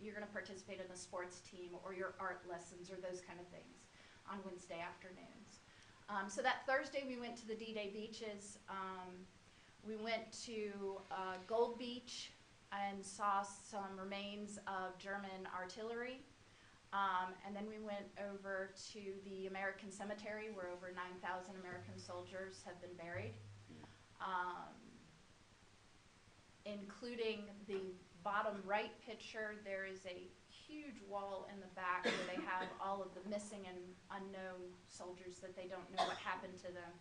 going to participate in a sports team, or your art lessons, or those kind of things on Wednesday afternoons. So that Thursday we went to the D-Day beaches. We went to Gold Beach and saw some remains of German artillery. And then we went over to the American Cemetery, where over 9,000 American soldiers have been buried, including the bottom right picture. There is a huge wall in the back where they have all of the missing and unknown soldiers that they don't know what happened to them.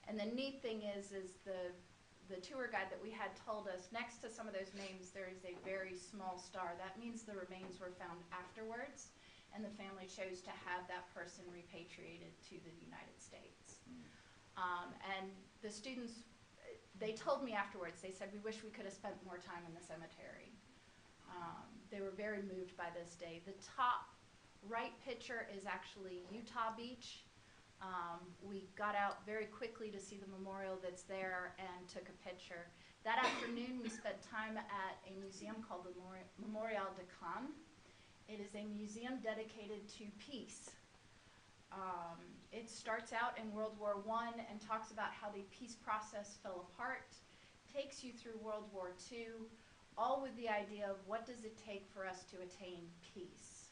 And the neat thing is the tour guide that we had told us next to some of those names there is a very small star. That means the remains were found afterwards, and the family chose to have that person repatriated to the United States. And the students, they told me afterwards, they said, we wish we could have spent more time in the cemetery. They were very moved by this day. The top right picture is actually Utah Beach. We got out very quickly to see the memorial that's there and took a picture. That afternoon, we spent time at a museum called the Memorial de Caen. It is a museum dedicated to peace. It starts out in World War I and talks about how the peace process fell apart, takes you through World War II, all with the idea of what does it take for us to attain peace.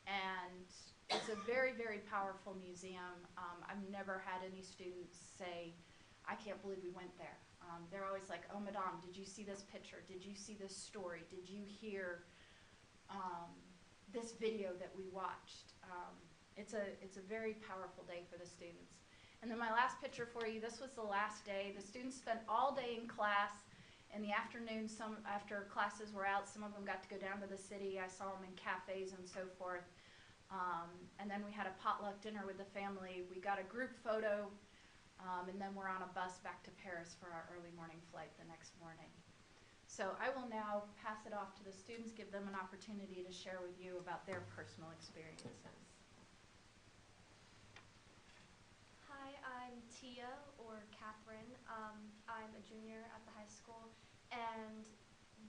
And it's a very, very powerful museum. I've never had any students say, I can't believe we went there. They're always like, oh, Madame, did you see this picture? Did you see this story? Did you hear this video that we watched? It's a very powerful day for the students. And then my last picture for you, this was the last day. The students spent all day in class. In the afternoon, after classes were out, some of them got to go down to the city. I saw them in cafes and so forth. And then we had a potluck dinner with the family. We got a group photo, and then we're on a bus back to Paris for our early morning flight the next morning. So I will now pass it off to the students, give them an opportunity to share with you about their personal experiences. Hi, I'm Tia, or Catherine. I'm a junior at the high school, and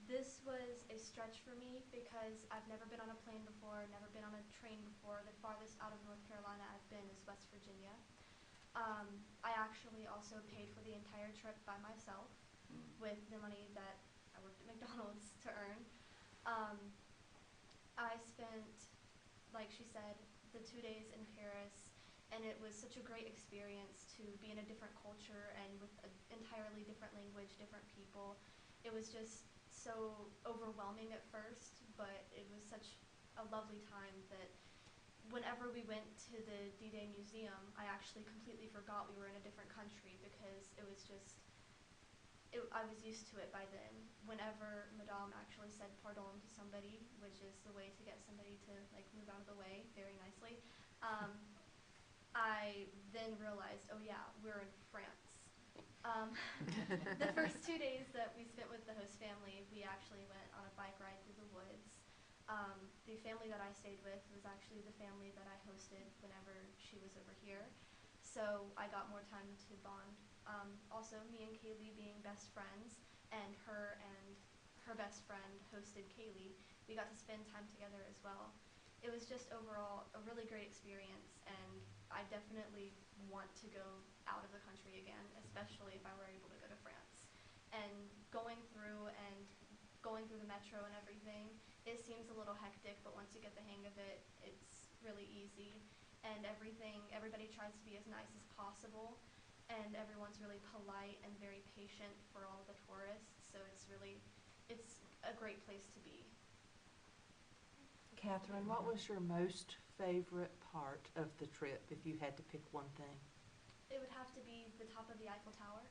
this was a stretch for me because I've never been on a plane before, never been on a train before. The farthest out of North Carolina I've been is West Virginia. I actually also paid for the entire trip by myself with the money that I worked at McDonald's to earn. I spent, like she said, the 2 days in Paris, and it was such a great experience to be in a different culture and with an entirely different language, different people. It was just so overwhelming at first, but it was such a lovely time that whenever we went to the D-Day Museum, I actually completely forgot we were in a different country because it was just, I was used to it by then. Whenever Madame actually said pardon to somebody, which is the way to get somebody to like move out of the way very nicely, I then realized, oh yeah, we're in France. The first 2 days that we spent with the host family, we actually went on a bike ride through the woods. The family that I stayed with was actually the family that I hosted whenever she was over here. So I got more time to bond. Also, me and Kaylee being best friends, and her best friend hosted Kaylee, we got to spend time together as well. It was just overall a really great experience, and I definitely want to go out of the country again, especially if I were able to go to France. And going through the metro and everything, it seems a little hectic, but once you get the hang of it, it's really easy. And everybody tries to be as nice as possible, and everyone's really polite and very patient for all of the tourists, so it's a great place to be. Catherine, what was your most favorite part of the trip, if you had to pick one thing? It would have to be the top of the Eiffel Tower,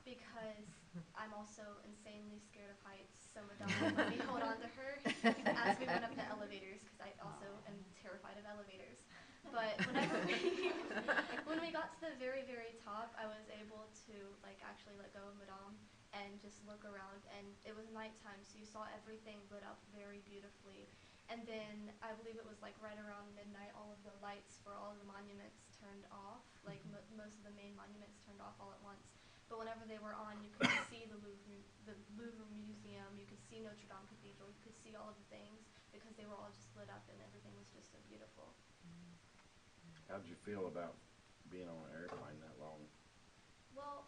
because I'm also insanely scared of heights, so Madame let me hold on to her as we went up the elevators, because I also am terrified of elevators. But when we got to the very, very top, I was able to actually let go of Madame and just look around, and it was nighttime, so you saw everything lit up very beautifully. And then I believe it was right around midnight, all of the lights for all of the monuments turned off, most of the main monuments turned off all at once. But whenever they were on, you could see the Louvre Museum, you could see Notre Dame Cathedral, you could see all of the things because they were all just lit up and everything was just so beautiful. How did you feel about being on an airplane that long? Well,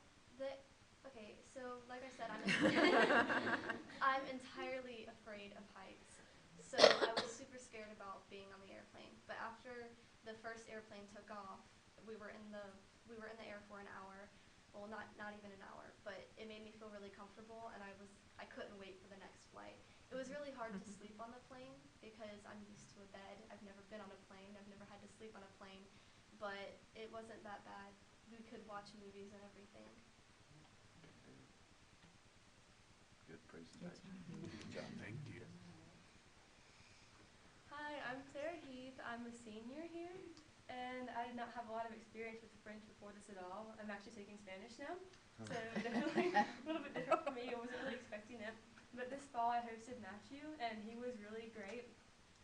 Okay, so like I said, I'm entirely afraid of heights. So I was super scared about being on the airplane. But after the first airplane took off, we were in the air for an hour. Well, not even an hour, but it made me feel really comfortable, and I couldn't wait for the next flight. It was really hard to sleep on the plane because I'm used to a bed. I've never been on a plane. I've never had to sleep on a plane, but it wasn't that bad. We could watch movies and everything. Good presentation. Good job. Thank you. Hi, I'm Sarah Heath. I'm a senior here, and I did not have a lot of experience with French before this at all. I'm actually taking Spanish now, so definitely a little bit different for me. I wasn't really expecting it. But this fall I hosted Matthew, and he was really great.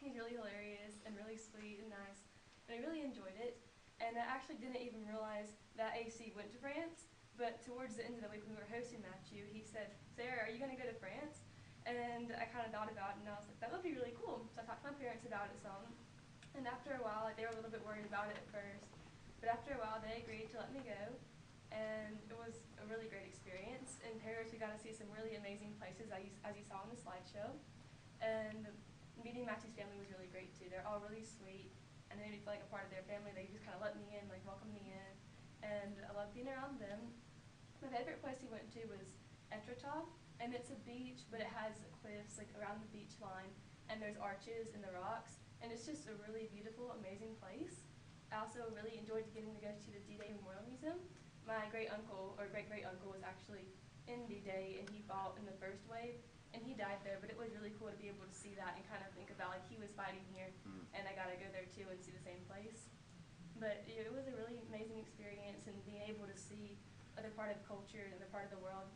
He's really hilarious and really sweet and nice, and I really enjoyed it. And I actually didn't even realize that AC went to France, but towards the end of the week when we were hosting Matthew, he said, "Sarah, are you going to go to France?" And I kind of thought about it, and I was like, that would be really cool. So I talked to my parents about it some, and after a while, like, they were a little bit worried about it at first, but after a while, they agreed to let me go, and it was a really great experience. In Paris, we got to see some really amazing places, as you saw in the slideshow, and meeting Matthew's family was really great too. They're all really sweet, and they made me feel like a part of their family. They just kind of let me in, like welcomed me in, and I loved being around them. My favorite place we went to was Notre, and it's a beach, but it has cliffs like around the beach line, and there's arches in the rocks, and it's just a really beautiful, amazing place. I also really enjoyed getting to go to the D-Day Memorial Museum. My great-uncle, or great-great-uncle, was actually in D-Day, and he fought in the first wave, and he died there, but it was really cool to be able to see that and kind of think about, like, he was fighting here, and I got to go there too and see the same place. But it was a really amazing experience, and being able to see other part of the culture and other part of the world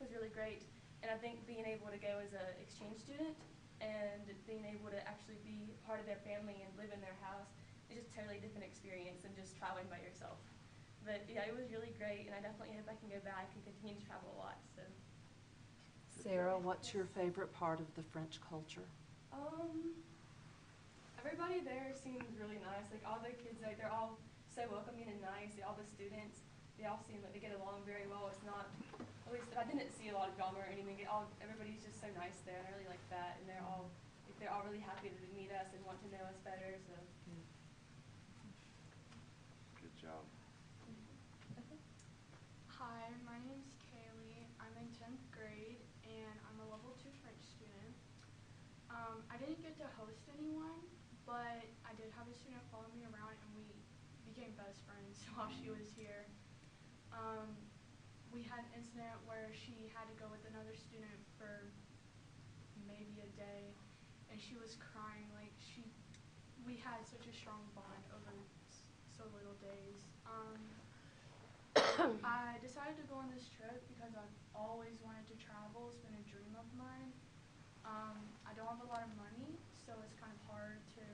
was really great. And I think being able to go as an exchange student and being able to actually be part of their family and live in their house is just a totally different experience than just traveling by yourself. But yeah, it was really great, and I definitely hope I can go back and continue to travel a lot. So. Sarah, what's your favorite part of the French culture? Everybody there seems really nice. Like all the kids, like they're all so welcoming and nice. All the students, they all seem like they get along very well. It's not, at least I didn't see a lot of drama or anything. Everybody's just so nice there, and I really like that. And they're all really happy to meet us and want to know us better. So. Good job. Hi, my name's Kaylee. I'm in 10th grade, and I'm a level 2 French student. I didn't get to host anyone, but I did have a student follow me around, and we became best friends while she was here. We had an incident where she had to go with another student for maybe a day, and she was crying. Like we had such a strong bond over so little days. I decided to go on this trip because I've always wanted to travel. It's been a dream of mine. I don't have a lot of money, so it's kind of hard to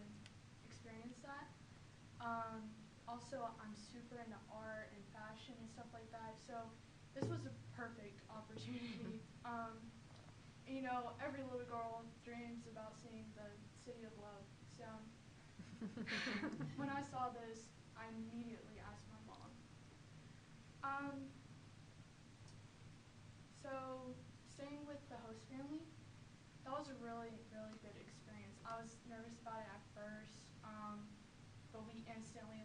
experience that. Also, I'm super into art and fashion and stuff like that, so this was a perfect opportunity. You know, every little girl dreams about seeing the City of Love, so when I saw this, I immediately asked my mom. So staying with the host family, that was a really, really good experience. I was nervous about it at first, but we instantly,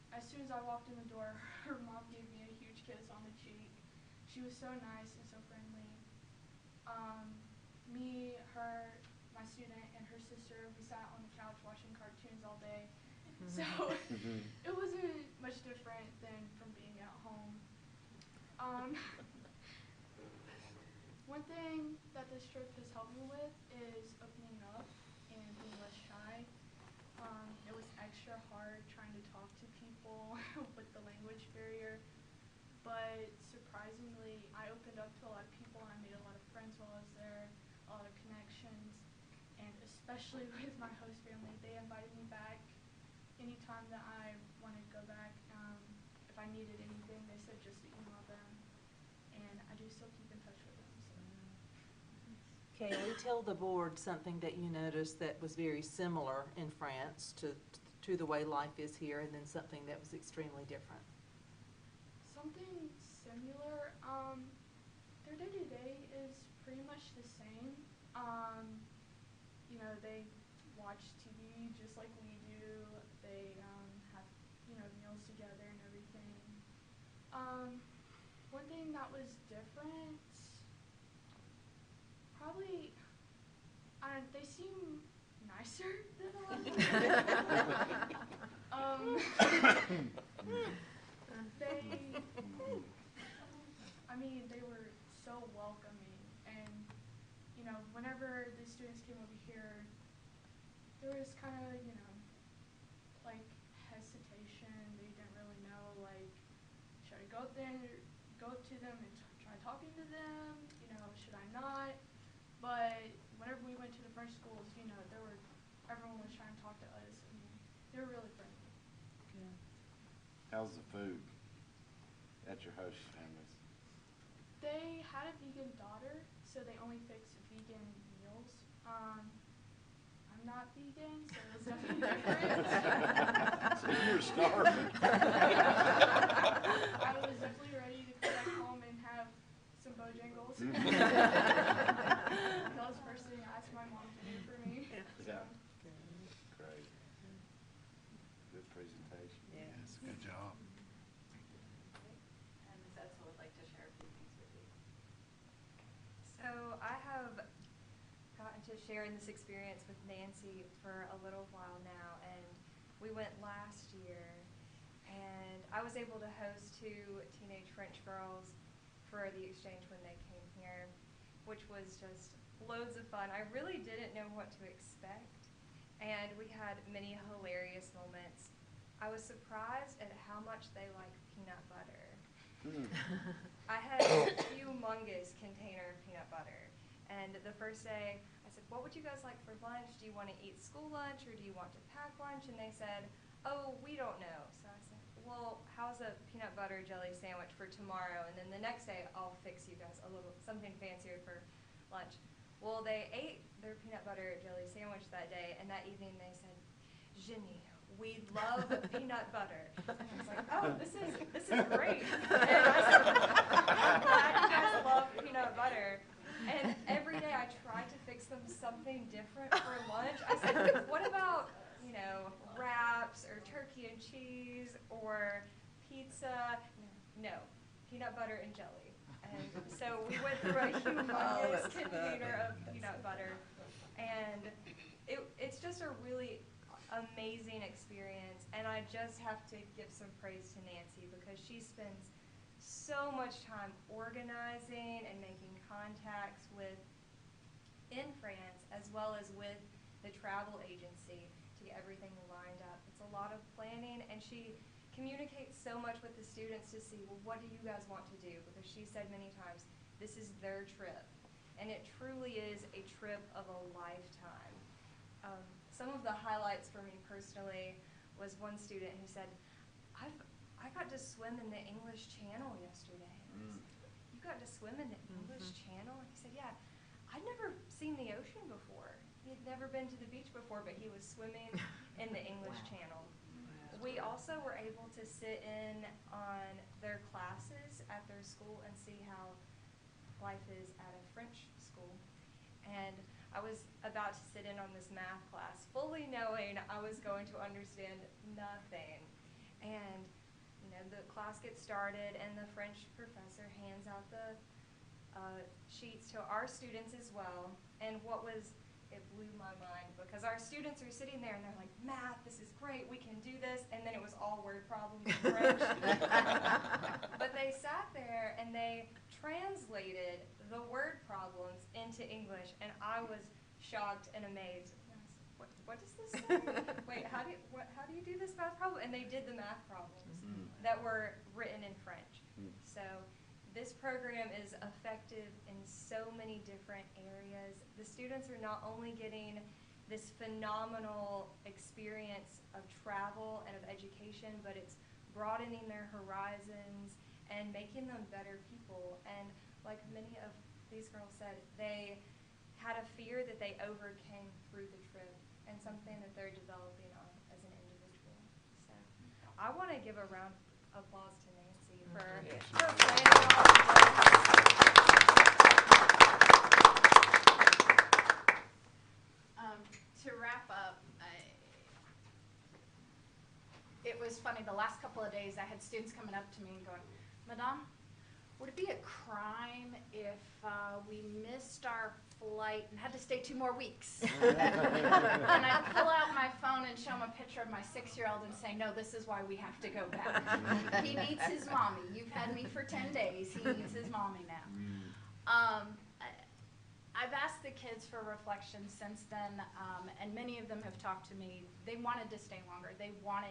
as soon as I walked in the door, her mom gave me a huge kiss on the cheek. She was so nice and so friendly. Me, her, my student, and her sister, we sat on the couch watching cartoons all day. So it wasn't much different than from being at home. One thing that this trip has helped me with is opening up and being less shy. It was extra hard trying to talk to people with the language barrier, but surprisingly, I opened up to a lot of people and I made a lot of friends while I was there, a lot of connections, and especially with my host family, they invited me back anytime that I wanted to go back. If I needed anything, they said just to email them, and I do still keep in touch with them. So. Kaylee, tell the board something that you noticed that was very similar in France to the way life is here, and then something that was extremely different. Something similar, Their day-to-day is pretty much the same. You know, they watch TV just like we do. They have, you know, meals together and everything. One thing that was different, probably, they seem nicer than a lot of they were so welcoming, and, you know, whenever the students came over here, there was kind of, you know, like, hesitation. They didn't really know, like, should I go up there, go up to them and try talking to them, you know, should I not? But whenever we went to the French schools, you know, everyone was trying to talk to us, and they were really friendly. Good. How's the food at your host families? They had a vegan daughter, so they only fixed vegan meals. I'm not vegan, so it's definitely different. So you were starving. I was definitely ready to come back home and have some Bojangles. That was the first thing I asked my mom to do for me. Yeah. Great. Good presentation. Yes. Good job. And Ms. Edsel would like to share a few things with you. So I have gotten to share in this experience with Nancy for a little while now, and we went last year, and I was able to host 2 teenage French girls for the exchange when they came here, which was just loads of fun. I really didn't know what to expect, and we had many hilarious moments. I was surprised at how much they like peanut butter. I had a humongous container of peanut butter, and the first day I said, what would you guys like for lunch? Do you want to eat school lunch or do you want to pack lunch? And they said, oh, we don't know. So I said, well, how's a peanut butter jelly sandwich for tomorrow? And then the next day I'll fix you guys a little something fancier for lunch. Well, they ate their peanut butter jelly sandwich that day, and that evening they said, Jenny, we love peanut butter. And I was like, oh, this is great. And I said, I'm glad you guys love peanut butter. And every day I tried to fix them something different for lunch. I said, what about, you know, wraps or turkey and cheese or pizza? No, peanut butter and jelly. And so we went through a humongous container of peanut butter. And it's just a really amazing experience, and I just have to give some praise to Nancy because she spends so much time organizing and making contacts in France as well as with the travel agency to get everything lined up. It's a lot of planning, and she communicates so much with the students to see, well, what do you guys want to do? Because she said many times, this is their trip, and it truly is a trip of a lifetime. Some of the highlights for me personally was one student who said, I got to swim in the English Channel yesterday. And I said, you got to swim in the English Channel? And he said, yeah, I'd never seen the ocean before. He had never been to the beach before, but he was swimming in the English Channel. We also were able to sit in on their classes at their school and see how life is at a French school. And I was about to sit in on this math class, fully knowing I was going to understand nothing. And, you know, the class gets started, and the French professor hands out the sheets to our students as well. And it blew my mind, because our students are sitting there, and they're like, math, this is great, we can do this. And then it was all word problems in French. But they sat there, and they translated the word problems into English, and I was shocked and amazed. And I said, what does this say? Wait, how do you do this math problem? And they did the math problems that were written in French. So this program is effective in so many different areas. The students are not only getting this phenomenal experience of travel and of education, but it's broadening their horizons and making them better people. And like many of these girls said, they had a fear that they overcame through the trip, and something that they're developing on as an individual. So I want to give a round of applause to Nancy for planning all of this. was funny, the last couple of days I had students coming up to me and going, Madame, would it be a crime if we missed our flight and had to stay 2 more weeks? And I pull out my phone and show him a picture of my 6-year-old and say, no, this is why we have to go back. He needs his mommy. You've had me for 10 days. He needs his mommy now. I've asked the kids for reflection since then, and many of them have talked to me. They wanted to stay longer. They want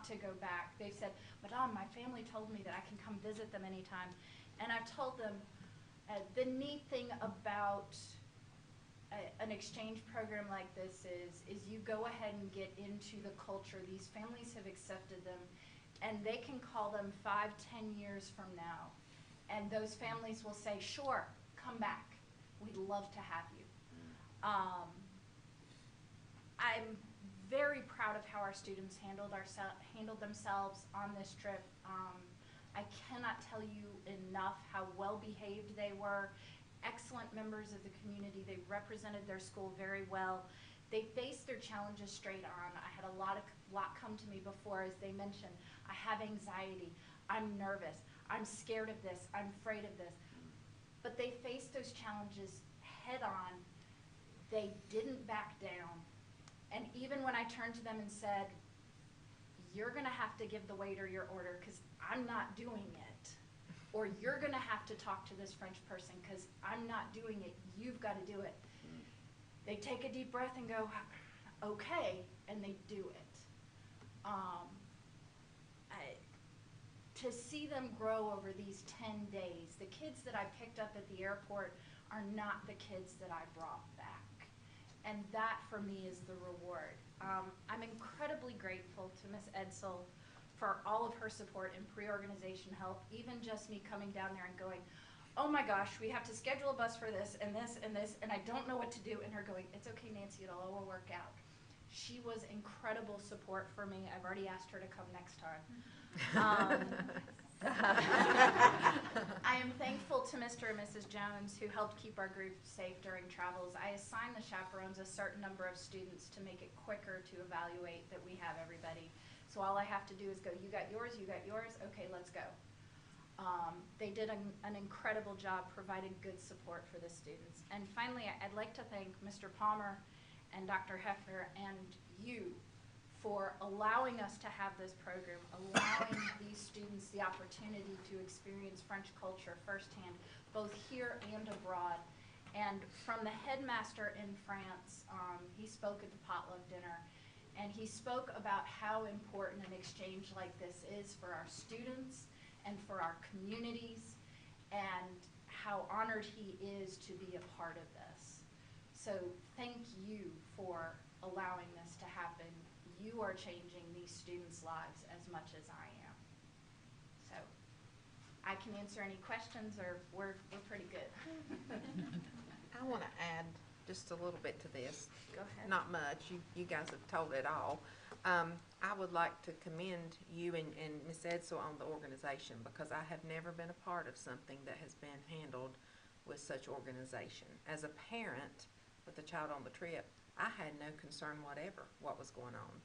to go back. They've said, Madame, my family told me that I can come visit them anytime. And I've told them the neat thing about an exchange program like this is you go ahead and get into the culture. These families have accepted them, and they can call them 5-10 years from now. And those families will say, sure, come back. We'd love to have you. I'm very proud of how our students handled themselves on this trip. I cannot tell you enough how well behaved they were. Excellent members of the community. They represented their school very well. They faced their challenges straight on. I had a lot come to me before, as they mentioned. I have anxiety. I'm nervous. I'm scared of this. I'm afraid of this. But they faced those challenges head on. They didn't back down. And even when I turned to them and said, you're going to have to give the waiter your order because I'm not doing it, or you're going to have to talk to this French person because I'm not doing it, you've got to do it. They take a deep breath and go, okay, and they do it. To see them grow over these 10 days, the kids that I picked up at the airport are not the kids that I brought back. And that, for me, is the reward. I'm incredibly grateful to Ms. Edsel for all of her support and pre-organization help, even just me coming down there and going, oh my gosh, we have to schedule a bus for this, and this, and this, and I don't know what to do, and her going, it's okay, Nancy, it'll all work out. She was incredible support for me. I've already asked her to come next time. I am thankful to Mr. and Mrs. Jones, who helped keep our group safe during travels. I assigned the chaperones a certain number of students to make it quicker to evaluate that we have everybody. So all I have to do is go, you got yours, okay, let's go. They did an incredible job providing good support for the students. And finally, I'd like to thank Mr. Palmer and Dr. Hefner and you for allowing us to have this program, allowing these students the opportunity to experience French culture firsthand, both here and abroad. And from the headmaster in France, he spoke at the potluck dinner, and he spoke about how important an exchange like this is for our students and for our communities, and how honored he is to be a part of this. So thank you for allowing this to happen. You are changing these students' lives as much as I am. So I can answer any questions, or we're pretty good. I want to add just a little bit to this. Go ahead. Not much. You guys have told it all. I would like to commend you and Ms. Edsel on the organization, because I have never been a part of something that has been handled with such organization. As a parent with a child on the trip, I had no concern whatever what was going on.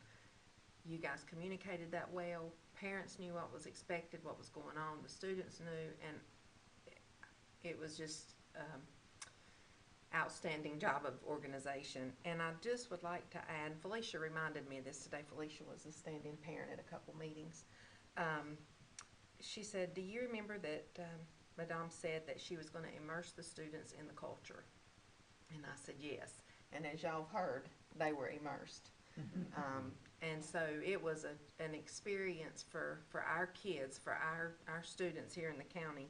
You guys communicated that well. Parents knew what was expected, what was going on. The students knew, and it was just outstanding job of organization. And I just would like to add, Felicia reminded me of this today. Felicia was a stand-in parent at a couple meetings. She said, do you remember that Madame said that she was going to immerse the students in the culture? And I said, yes. And as y'all have heard, they were immersed. And so it was an experience for our kids, for our students here in the county,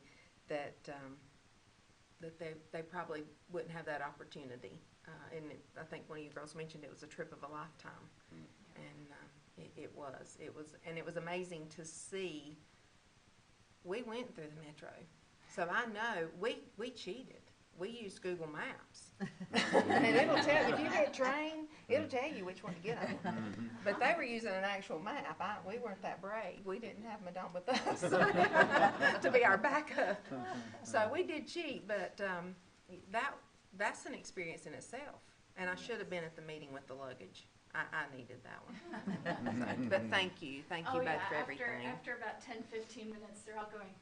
that they probably wouldn't have that opportunity. And I think one of you girls mentioned it was a trip of a lifetime. And it was amazing to see. We went through the metro, so I know we cheated. We used Google Maps, and it'll tell you if you get train, it'll tell you which one to get on. But they were using an actual map. We weren't that brave. We didn't have Madame with us to be our backup. So we did cheat, but that's an experience in itself. And I should have been at the meeting with the luggage. I needed that one. So, but thank you both for everything. After about 10, 15 minutes, they're all going,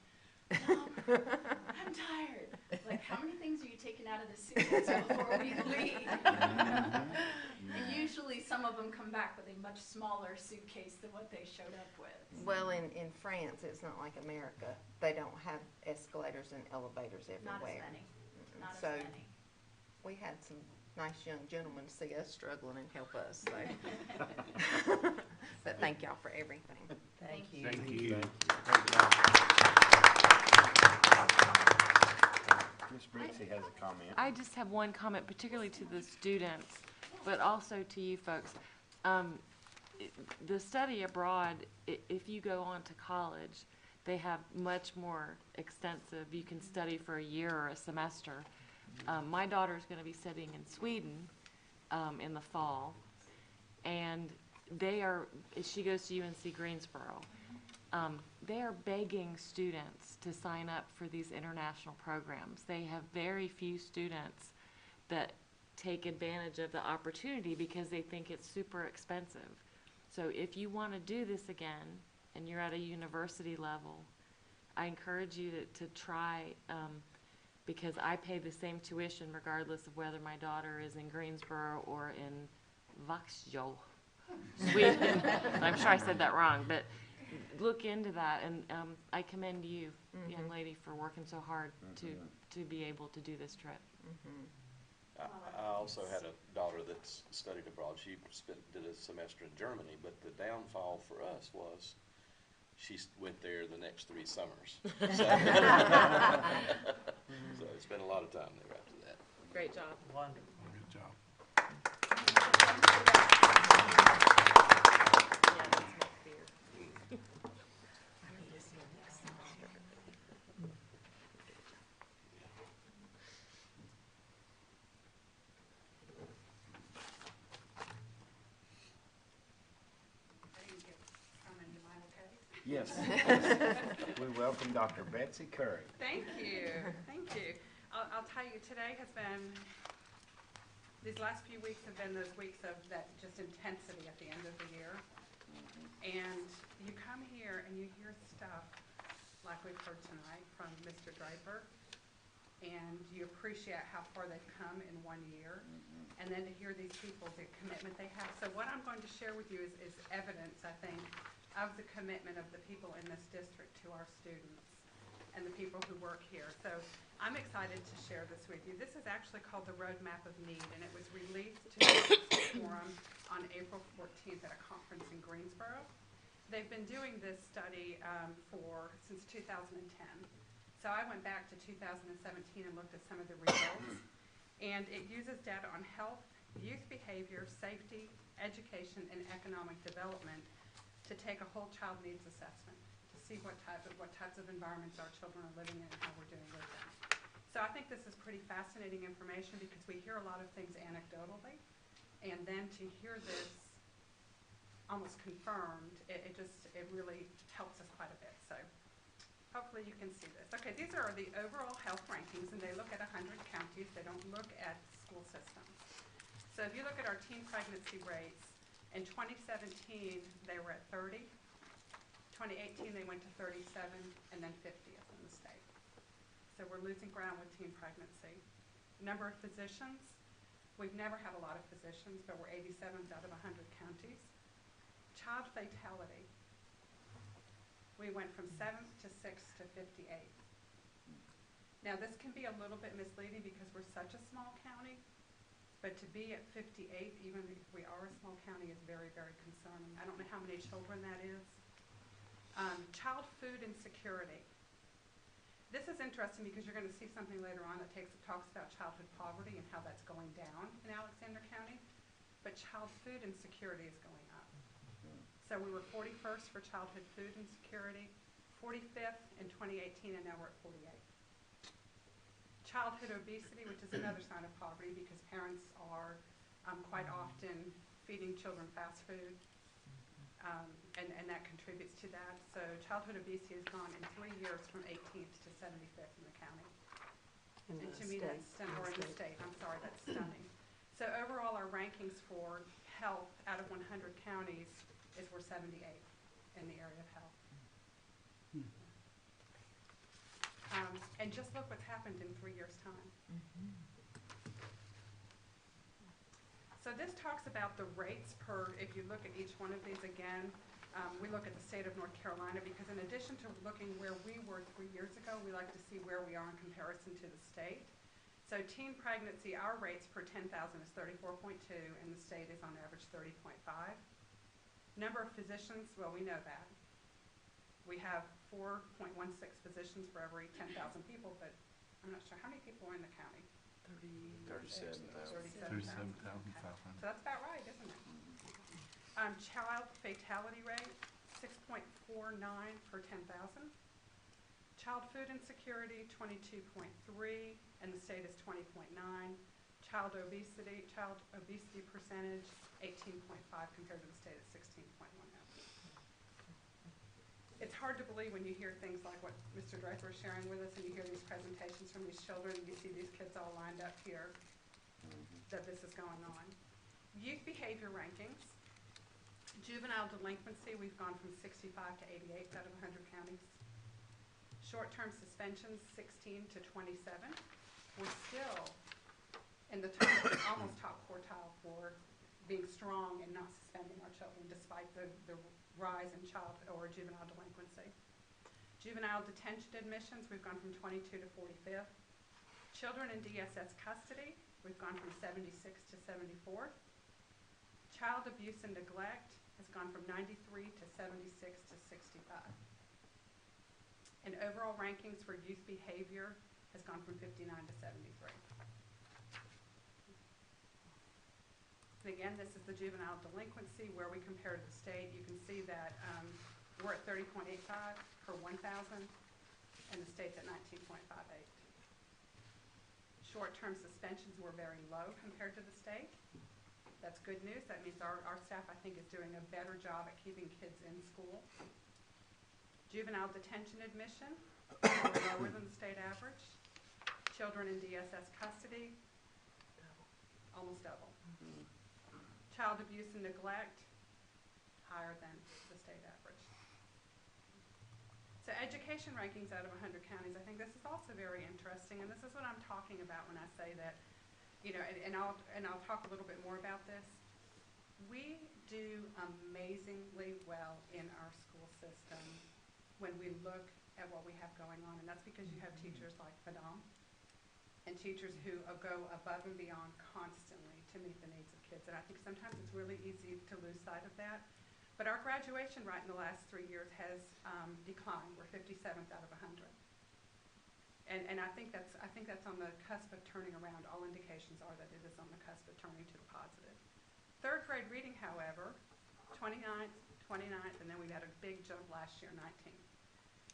Mom, I'm tired. Like, how many things are you taking out of the suitcase before we leave? And usually some of them come back with a much smaller suitcase than what they showed up with. Well, in France, it's not like America. They don't have escalators and elevators everywhere. Not as many. Not So as many. we had some nice young gentlemen see us struggling and help us. So. But thank y'all for everything. Thank you. Thank you. Ms. Brixey has a comment. I just have one comment, particularly to the students, but also to you folks. The study abroad, if you go on to college, they have much more extensive, you can study for a year or a semester. My daughter's going to be studying in Sweden in the fall, and she goes to UNC Greensboro. They are begging students to sign up for these international programs. They have very few students that take advantage of the opportunity because they think it's super expensive. So if you want to do this again and you're at a university level, I encourage you to try, because I pay the same tuition regardless of whether my daughter is in Greensboro or in Vaxjö, Sweden. I'm sure I said that wrong, but look into that, and I commend you, young lady, for working so hard to be able to do this trip. I also had a daughter that studied abroad. She did a semester in Germany, but the downfall for us was she went there the next 3 summers. So I spent a lot of time there after that. Great job. Wonderful. Good job. Yeah, that's my fear. Yes. We welcome Dr. Betsy Curry. Thank you. Thank you. I'll tell you, today has been, these last few weeks have been those weeks of that just intensity at the end of the year. And you come here and you hear stuff like we've heard tonight from Mr. Draper, and you appreciate how far they've come in 1 year. And then to hear these people, the commitment they have. So what I'm going to share with you is evidence, I think, of the commitment of the people in this district to our students and the people who work here. So I'm excited to share this with you. This is actually called the Roadmap of Need, and it was released to the forum on April 14th at a conference in Greensboro. They've been doing this study since 2010. So I went back to 2017 and looked at some of the results, and it uses data on health, youth behavior, safety, education, and economic development to take a whole child needs assessment to see what types of environments our children are living in and how we're doing with them. So I think this is pretty fascinating information because we hear a lot of things anecdotally, and then to hear this almost confirmed, it really helps us quite a bit. So hopefully you can see this. Okay, these are the overall health rankings, and they look at 100 counties. They don't look at school systems. So if you look at our teen pregnancy rates, in 2017, they were at 30. 2018, they went to 37, and then 50th in the state. So we're losing ground with teen pregnancy. Number of physicians, we've never had a lot of physicians, but we're 87th out of 100 counties. Child fatality, we went from 7th to 6th to 58th. Now this can be a little bit misleading because we're such a small county, but to be at 58th, even if we are a small county, is very, very concerning. I don't know how many children that is. Child food insecurity. This is interesting because you're going to see something later on that talks about childhood poverty and how that's going down in Alexander County, but child food insecurity is going up. So we were 41st for childhood food insecurity, 45th in 2018, and now we're at 48th. Childhood obesity, which is another sign of poverty because parents are quite often feeding children fast food, and that contributes to that. So childhood obesity has gone in 3 years from 18th to 75th in the county. In And the to me, state. that's stunning. I'm sorry, that's stunning. So overall, our rankings for health out of 100 counties is we're 78th in the area of health. And just look what's happened in 3 years' time. So this talks about the rates per, if you look at each one of these again, we look at the state of North Carolina because in addition to looking where we were 3 years ago, we like to see where we are in comparison to the state. So teen pregnancy, our rates per 10,000 is 34.2 and the state is on average 30.5. Number of physicians, well, we know that. We have 4.16 physicians for every 10,000 people, but I'm not sure, how many people are in the county? 37,000. 37,000. So that's about right, isn't it? Child fatality rate, 6.49 per 10,000. Child food insecurity, 22.3, and the state is 20.9. Child obesity percentage, 18.5 compared to the state at 16.10. It's hard to believe when you hear things like what Mr. Draper is sharing with us and you hear these presentations from these children and you see these kids all lined up here, that this is going on. Youth behavior rankings. Juvenile delinquency, we've gone from 65 to 88 out of 100 counties. Short-term suspensions, 16 to 27. We're still in the top, almost top quartile for being strong and not suspending our children despite the rise in child or juvenile delinquency. Juvenile detention admissions, we've gone from 22 to 45th. Children in DSS custody, we've gone from 76 to 74th. Child abuse and neglect has gone from 93 to 76 to 65. And overall rankings for youth behavior has gone from 59 to 73. And again, this is the juvenile delinquency where we compare to the state. You can see that we're at 30.85 per 1,000 and the state's at 19.58. Short-term suspensions were very low compared to the state. That's good news. That means our staff, I think, is doing a better job at keeping kids in school. Juvenile detention admission, lower than the state average. Children in DSS custody, almost double. Child abuse and neglect, higher than the state average. So education rankings out of 100 counties, I think this is also very interesting, and this is what I'm talking about when I say that, you know, and I'll talk a little bit more about this. We do amazingly well in our school system when we look at what we have going on, and that's because you have teachers like Madame and teachers who go above and beyond constantly to meet the needs of kids, and I think sometimes it's really easy to lose sight of that. But our graduation rate in the last 3 years has declined. We're 57th out of 100. And I think that's on the cusp of turning around. All indications are that it is on the cusp of turning to the positive. Third grade reading, however, 29th, and then we had a big jump last year, 19th.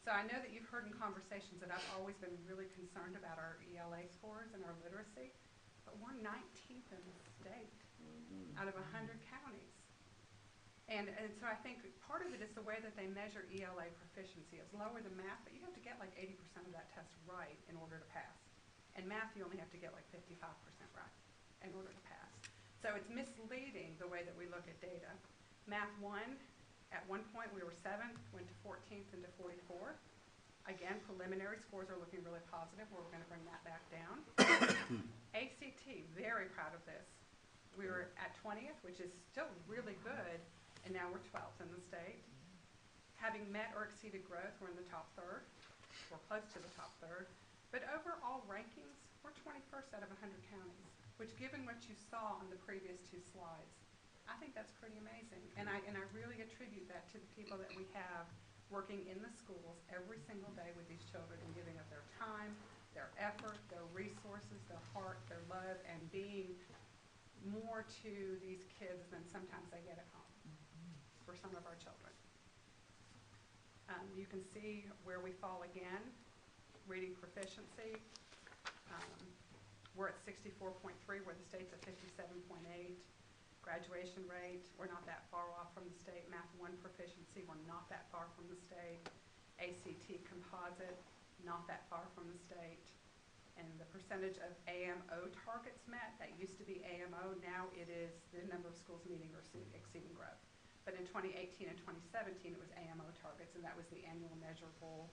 So I know that you've heard in conversations that I've always been really concerned about our ELA scores and our literacy, but we're 19th in the state out of 100 counties. And so I think part of it is the way that they measure ELA proficiency. It's lower than math, but you have to get like 80% of that test right in order to pass. And math, you only have to get like 55% right in order to pass. So it's misleading the way that we look at data. Math 1, at one point we were 7th, went to 14th and to 44. Again, preliminary scores are looking really positive. We're going to bring that back down. ACT, very proud of this. We were at 20th, which is still really good, and now we're 12th in the state. Having met or exceeded growth, we're in the top third. We're close to the top third. But overall rankings, we're 21st out of 100 counties, which given what you saw on the previous 2 slides, I think that's pretty amazing. And I really attribute that to the people that we have working in the schools every single day with these children and giving up their time, their effort, their resources, their heart, their love, and being more to these kids than sometimes they get at home for some of our children. You can see where we fall again. Reading proficiency, we're at 64.3 where the state's at 57.8. Graduation rate, we're not that far off from the state. Math 1 proficiency, we're not that far from the state. ACT composite, not that far from the state. and the percentage of AMO targets met. That used to be AMO, now it is the number of schools meeting or exceeding growth. But in 2018 and 2017, it was AMO targets, and that was the annual measurable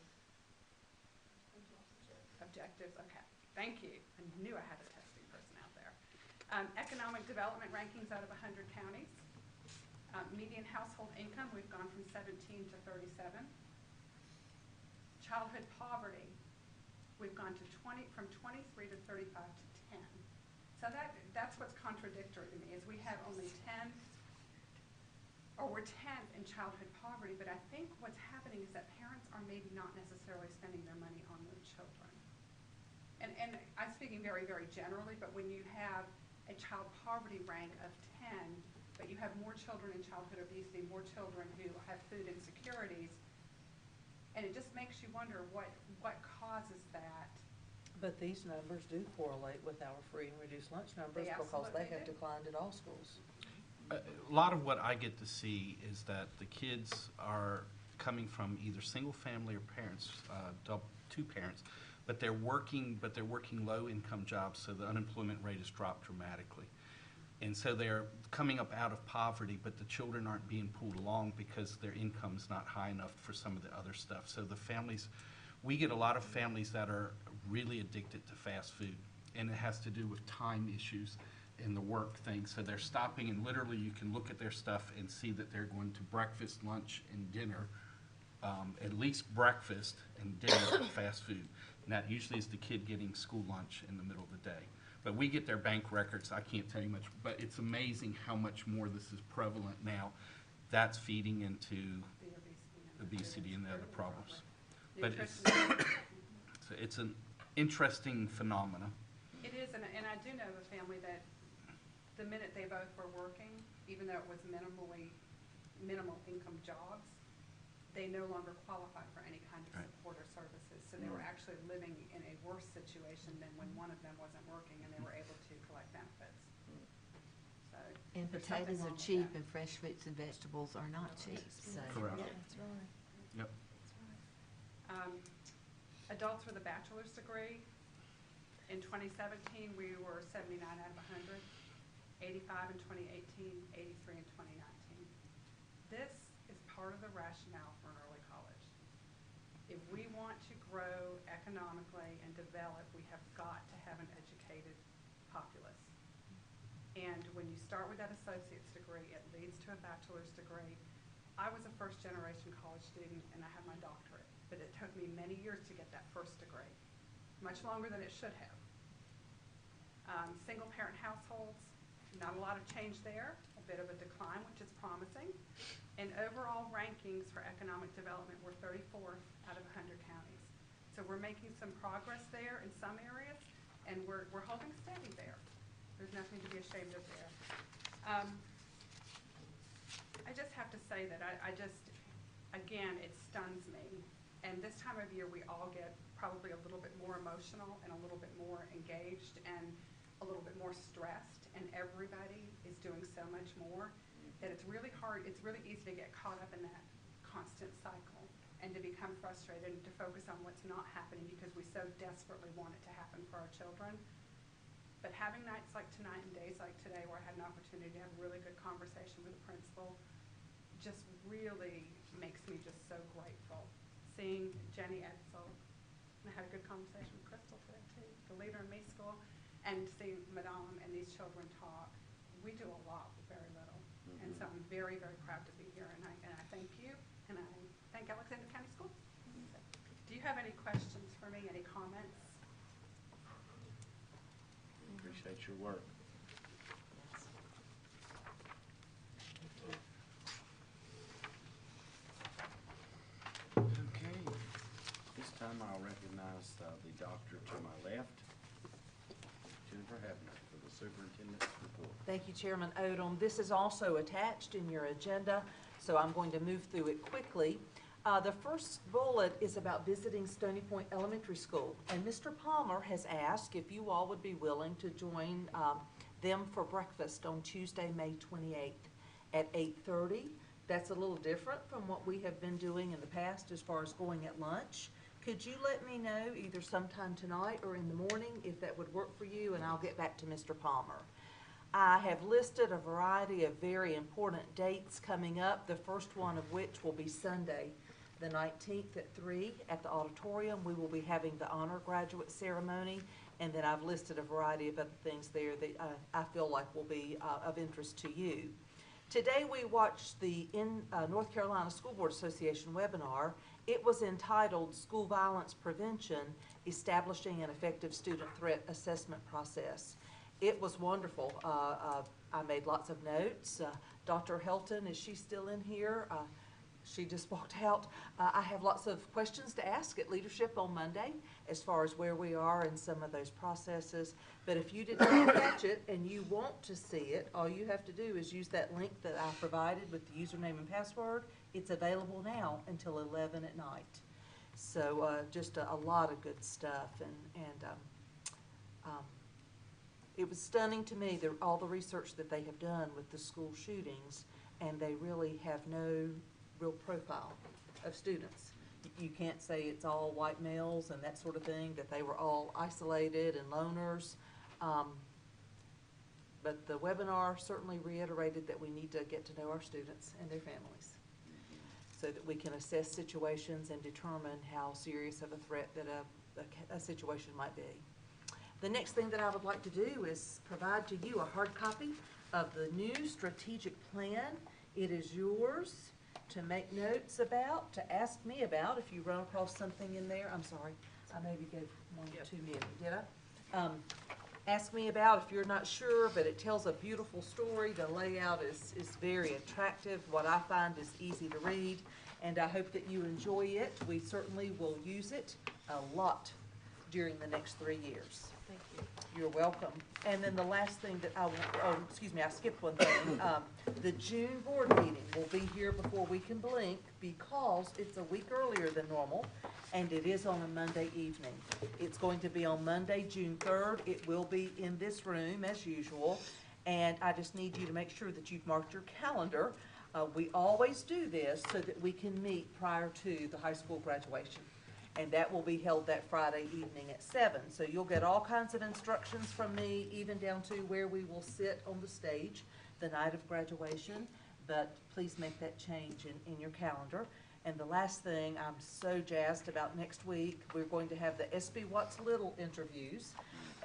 objectives. Okay, thank you. I knew I had a testing person out there. Economic development rankings out of 100 counties. Median household income, we've gone from 17 to 37. Childhood poverty, we've gone to from 23 to 35 to 10. So that's what's contradictory to me, is we have only 10, or we're 10th in childhood poverty, but I think what's happening is that parents are maybe not necessarily spending their money on their children. And I'm speaking very, very generally, but when you have a child poverty rank of 10, but you have more children in childhood obesity, more children who have food insecurities, and it just makes you wonder what causes that. But these numbers do correlate with our free and reduced lunch numbers because they have declined at all schools. A lot of what I get to see is that the kids are coming from either single family or parents, two parents, but they're working low income jobs, so the unemployment rate has dropped dramatically. And so they're coming up out of poverty, but the children aren't being pulled along because their income's not high enough for some of the other stuff. So the families, we get a lot of families that are really addicted to fast food, and it has to do with time issues and the work thing. So they're stopping, and literally you can look at their stuff and see that they're going to breakfast, lunch, and dinner, at least breakfast and dinner fast food. And that usually is the kid getting school lunch in the middle of the day. But we get their bank records. I can't tell you much, but it's amazing how much more this is prevalent now. That's feeding into obesity and the other problems. But it's an interesting phenomenon. It is, and I do know of a family that the minute they both were working, even though it was minimal income jobs, they no longer qualified for any kind of support or services. So they were actually living in a worse situation than when one of them wasn't working and they were able to collect benefits. So and potatoes are cheap, and fresh fruits and vegetables are not cheap. So. Correct. Yeah, that's right. Yep. Adults with a bachelor's degree. In 2017, we were 79 out of 100, 85 in 2018, 83 in 2019. This is part of the rationale for an early college. If we want to grow economically and develop, we have got to have an educated populace. And when you start with that associate's degree, it leads to a bachelor's degree. I was a first-generation college student, and I have my doctorate, but it took me many years to get that first degree, much longer than it should have. Single-parent households, not a lot of change there, a bit of a decline, which is promising. And overall rankings for economic development, we're 34th out of 100 counties. So we're making some progress there in some areas, and we're holding steady there. There's nothing to be ashamed of there. I just have to say that again, it stuns me. And this time of year, we all get probably a little bit more emotional and a little bit more engaged and a little bit more stressed, and everybody is doing so much more that it's really hard, it's really easy to get caught up in that constant cycle and to become frustrated and to focus on what's not happening because we so desperately want it to happen for our children. But having nights like tonight and days like today where I had an opportunity to have a really good conversation with the principal just really makes me just so grateful. Seeing Jenny Edsel, and I had a good conversation with Crystal today too, the leader in me school, and seeing Madame and these children talk. We do a lot with very little. Mm-hmm. And so I'm very, very proud to be here, and I thank you, and I thank Alexander County Schools. So, do you have any questions for me, any comments? Appreciate your work. Okay, this time I'll recognize the doctor to my left, Jennifer Havner, for the superintendent's report. Thank you, Chairman Odom. This is also attached in your agenda, so I'm going to move through it quickly. The first bullet is about visiting Stony Point Elementary School, and Mr. Palmer has asked if you all would be willing to join them for breakfast on Tuesday, May 28th at 8:30. That's a little different from what we have been doing in the past as far as going at lunch. Could you let me know either sometime tonight or in the morning if that would work for you, and I'll get back to Mr. Palmer. I have listed a variety of very important dates coming up, the first one of which will be Sunday, the 19th at 3 at the auditorium. We will be having the honor graduate ceremony, and then I've listed a variety of other things there that I feel like will be of interest to you. Today we watched the North Carolina School Board Association webinar. It was entitled School Violence Prevention, Establishing an Effective Student Threat Assessment Process. It was wonderful. I made lots of notes. Dr. Helton, is she still in here? She just walked out. I have lots of questions to ask at leadership on Monday as far as where we are in some of those processes. But if you did not catch it and you want to see it, all you have to do is use that link that I provided with the username and password. It's available now until 11 at night. So just a lot of good stuff. It was stunning to me, all the research that they have done with the school shootings, and they really have no real profile of students. You can't say it's all white males and that sort of thing, that they were all isolated and loners. But the webinar certainly reiterated that we need to get to know our students and their families so that we can assess situations and determine how serious of a threat that a situation might be. The next thing that I would like to do is provide to you a hard copy of the new strategic plan. It is yours to make notes about, to ask me about if you run across something in there. I'm sorry, I maybe gave one too many, did I? Ask me about if you're not sure, but it tells a beautiful story. The layout is very attractive. What I find is easy to read, and I hope that you enjoy it. We certainly will use it a lot during the next 3 years. Thank you. You're welcome. And then the last thing that I skipped one thing. The June board meeting will be here before we can blink because it's a week earlier than normal, and it is on a Monday evening. It's going to be on Monday, June 3rd. It will be in this room as usual, and I just need you to make sure that you've marked your calendar. We always do this so that we can meet prior to the high school graduation. And that will be held that Friday evening at 7. So you'll get all kinds of instructions from me, even down to where we will sit on the stage the night of graduation. But please make that change in your calendar. And the last thing, I'm so jazzed about next week. We're going to have the S.B. Watts Little interviews.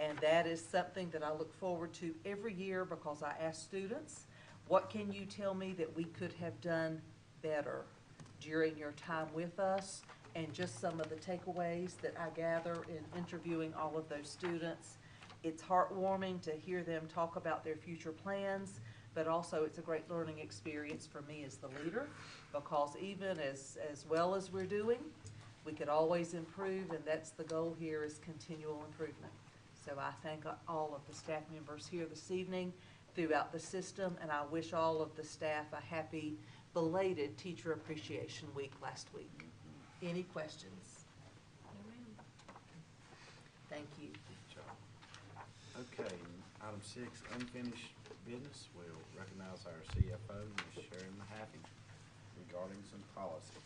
And that is something that I look forward to every year because I ask students, what can you tell me that we could have done better during your time with us? And just some of the takeaways that I gather in interviewing all of those students. It's heartwarming to hear them talk about their future plans, but also it's a great learning experience for me as the leader, because even as well as we're doing, we could always improve, and that's the goal here, is continual improvement. So I thank all of the staff members here this evening throughout the system, and I wish all of the staff a happy, belated Teacher Appreciation Week last week. Any questions? Thank you. Okay, item 6, unfinished business. We'll recognize our CFO, Ms. Sharon Mahaffey, regarding some policies.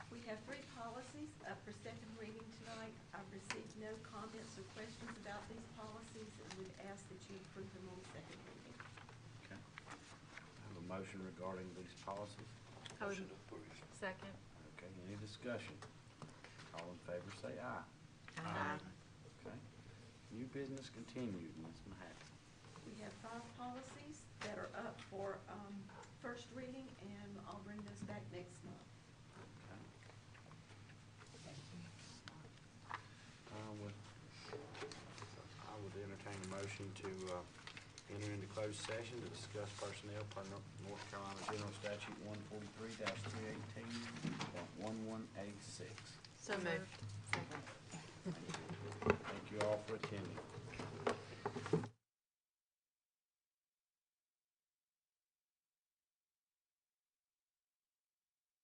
We have 3 policies up for second reading tonight. I've received no comments or questions about these policies, and would ask that you approve them on second reading. Okay. I have a motion regarding these policies. Motion approved. Second. Okay, any discussion? All in favor say aye. Aye. Okay. New business continued, Ms. Mahaffey. We have 5 policies that are up for first reading, and I'll bring those back next month. Okay. I would entertain a motion to enter into closed session to discuss personnel per North Carolina General Statute 143-318.11A6. So moved.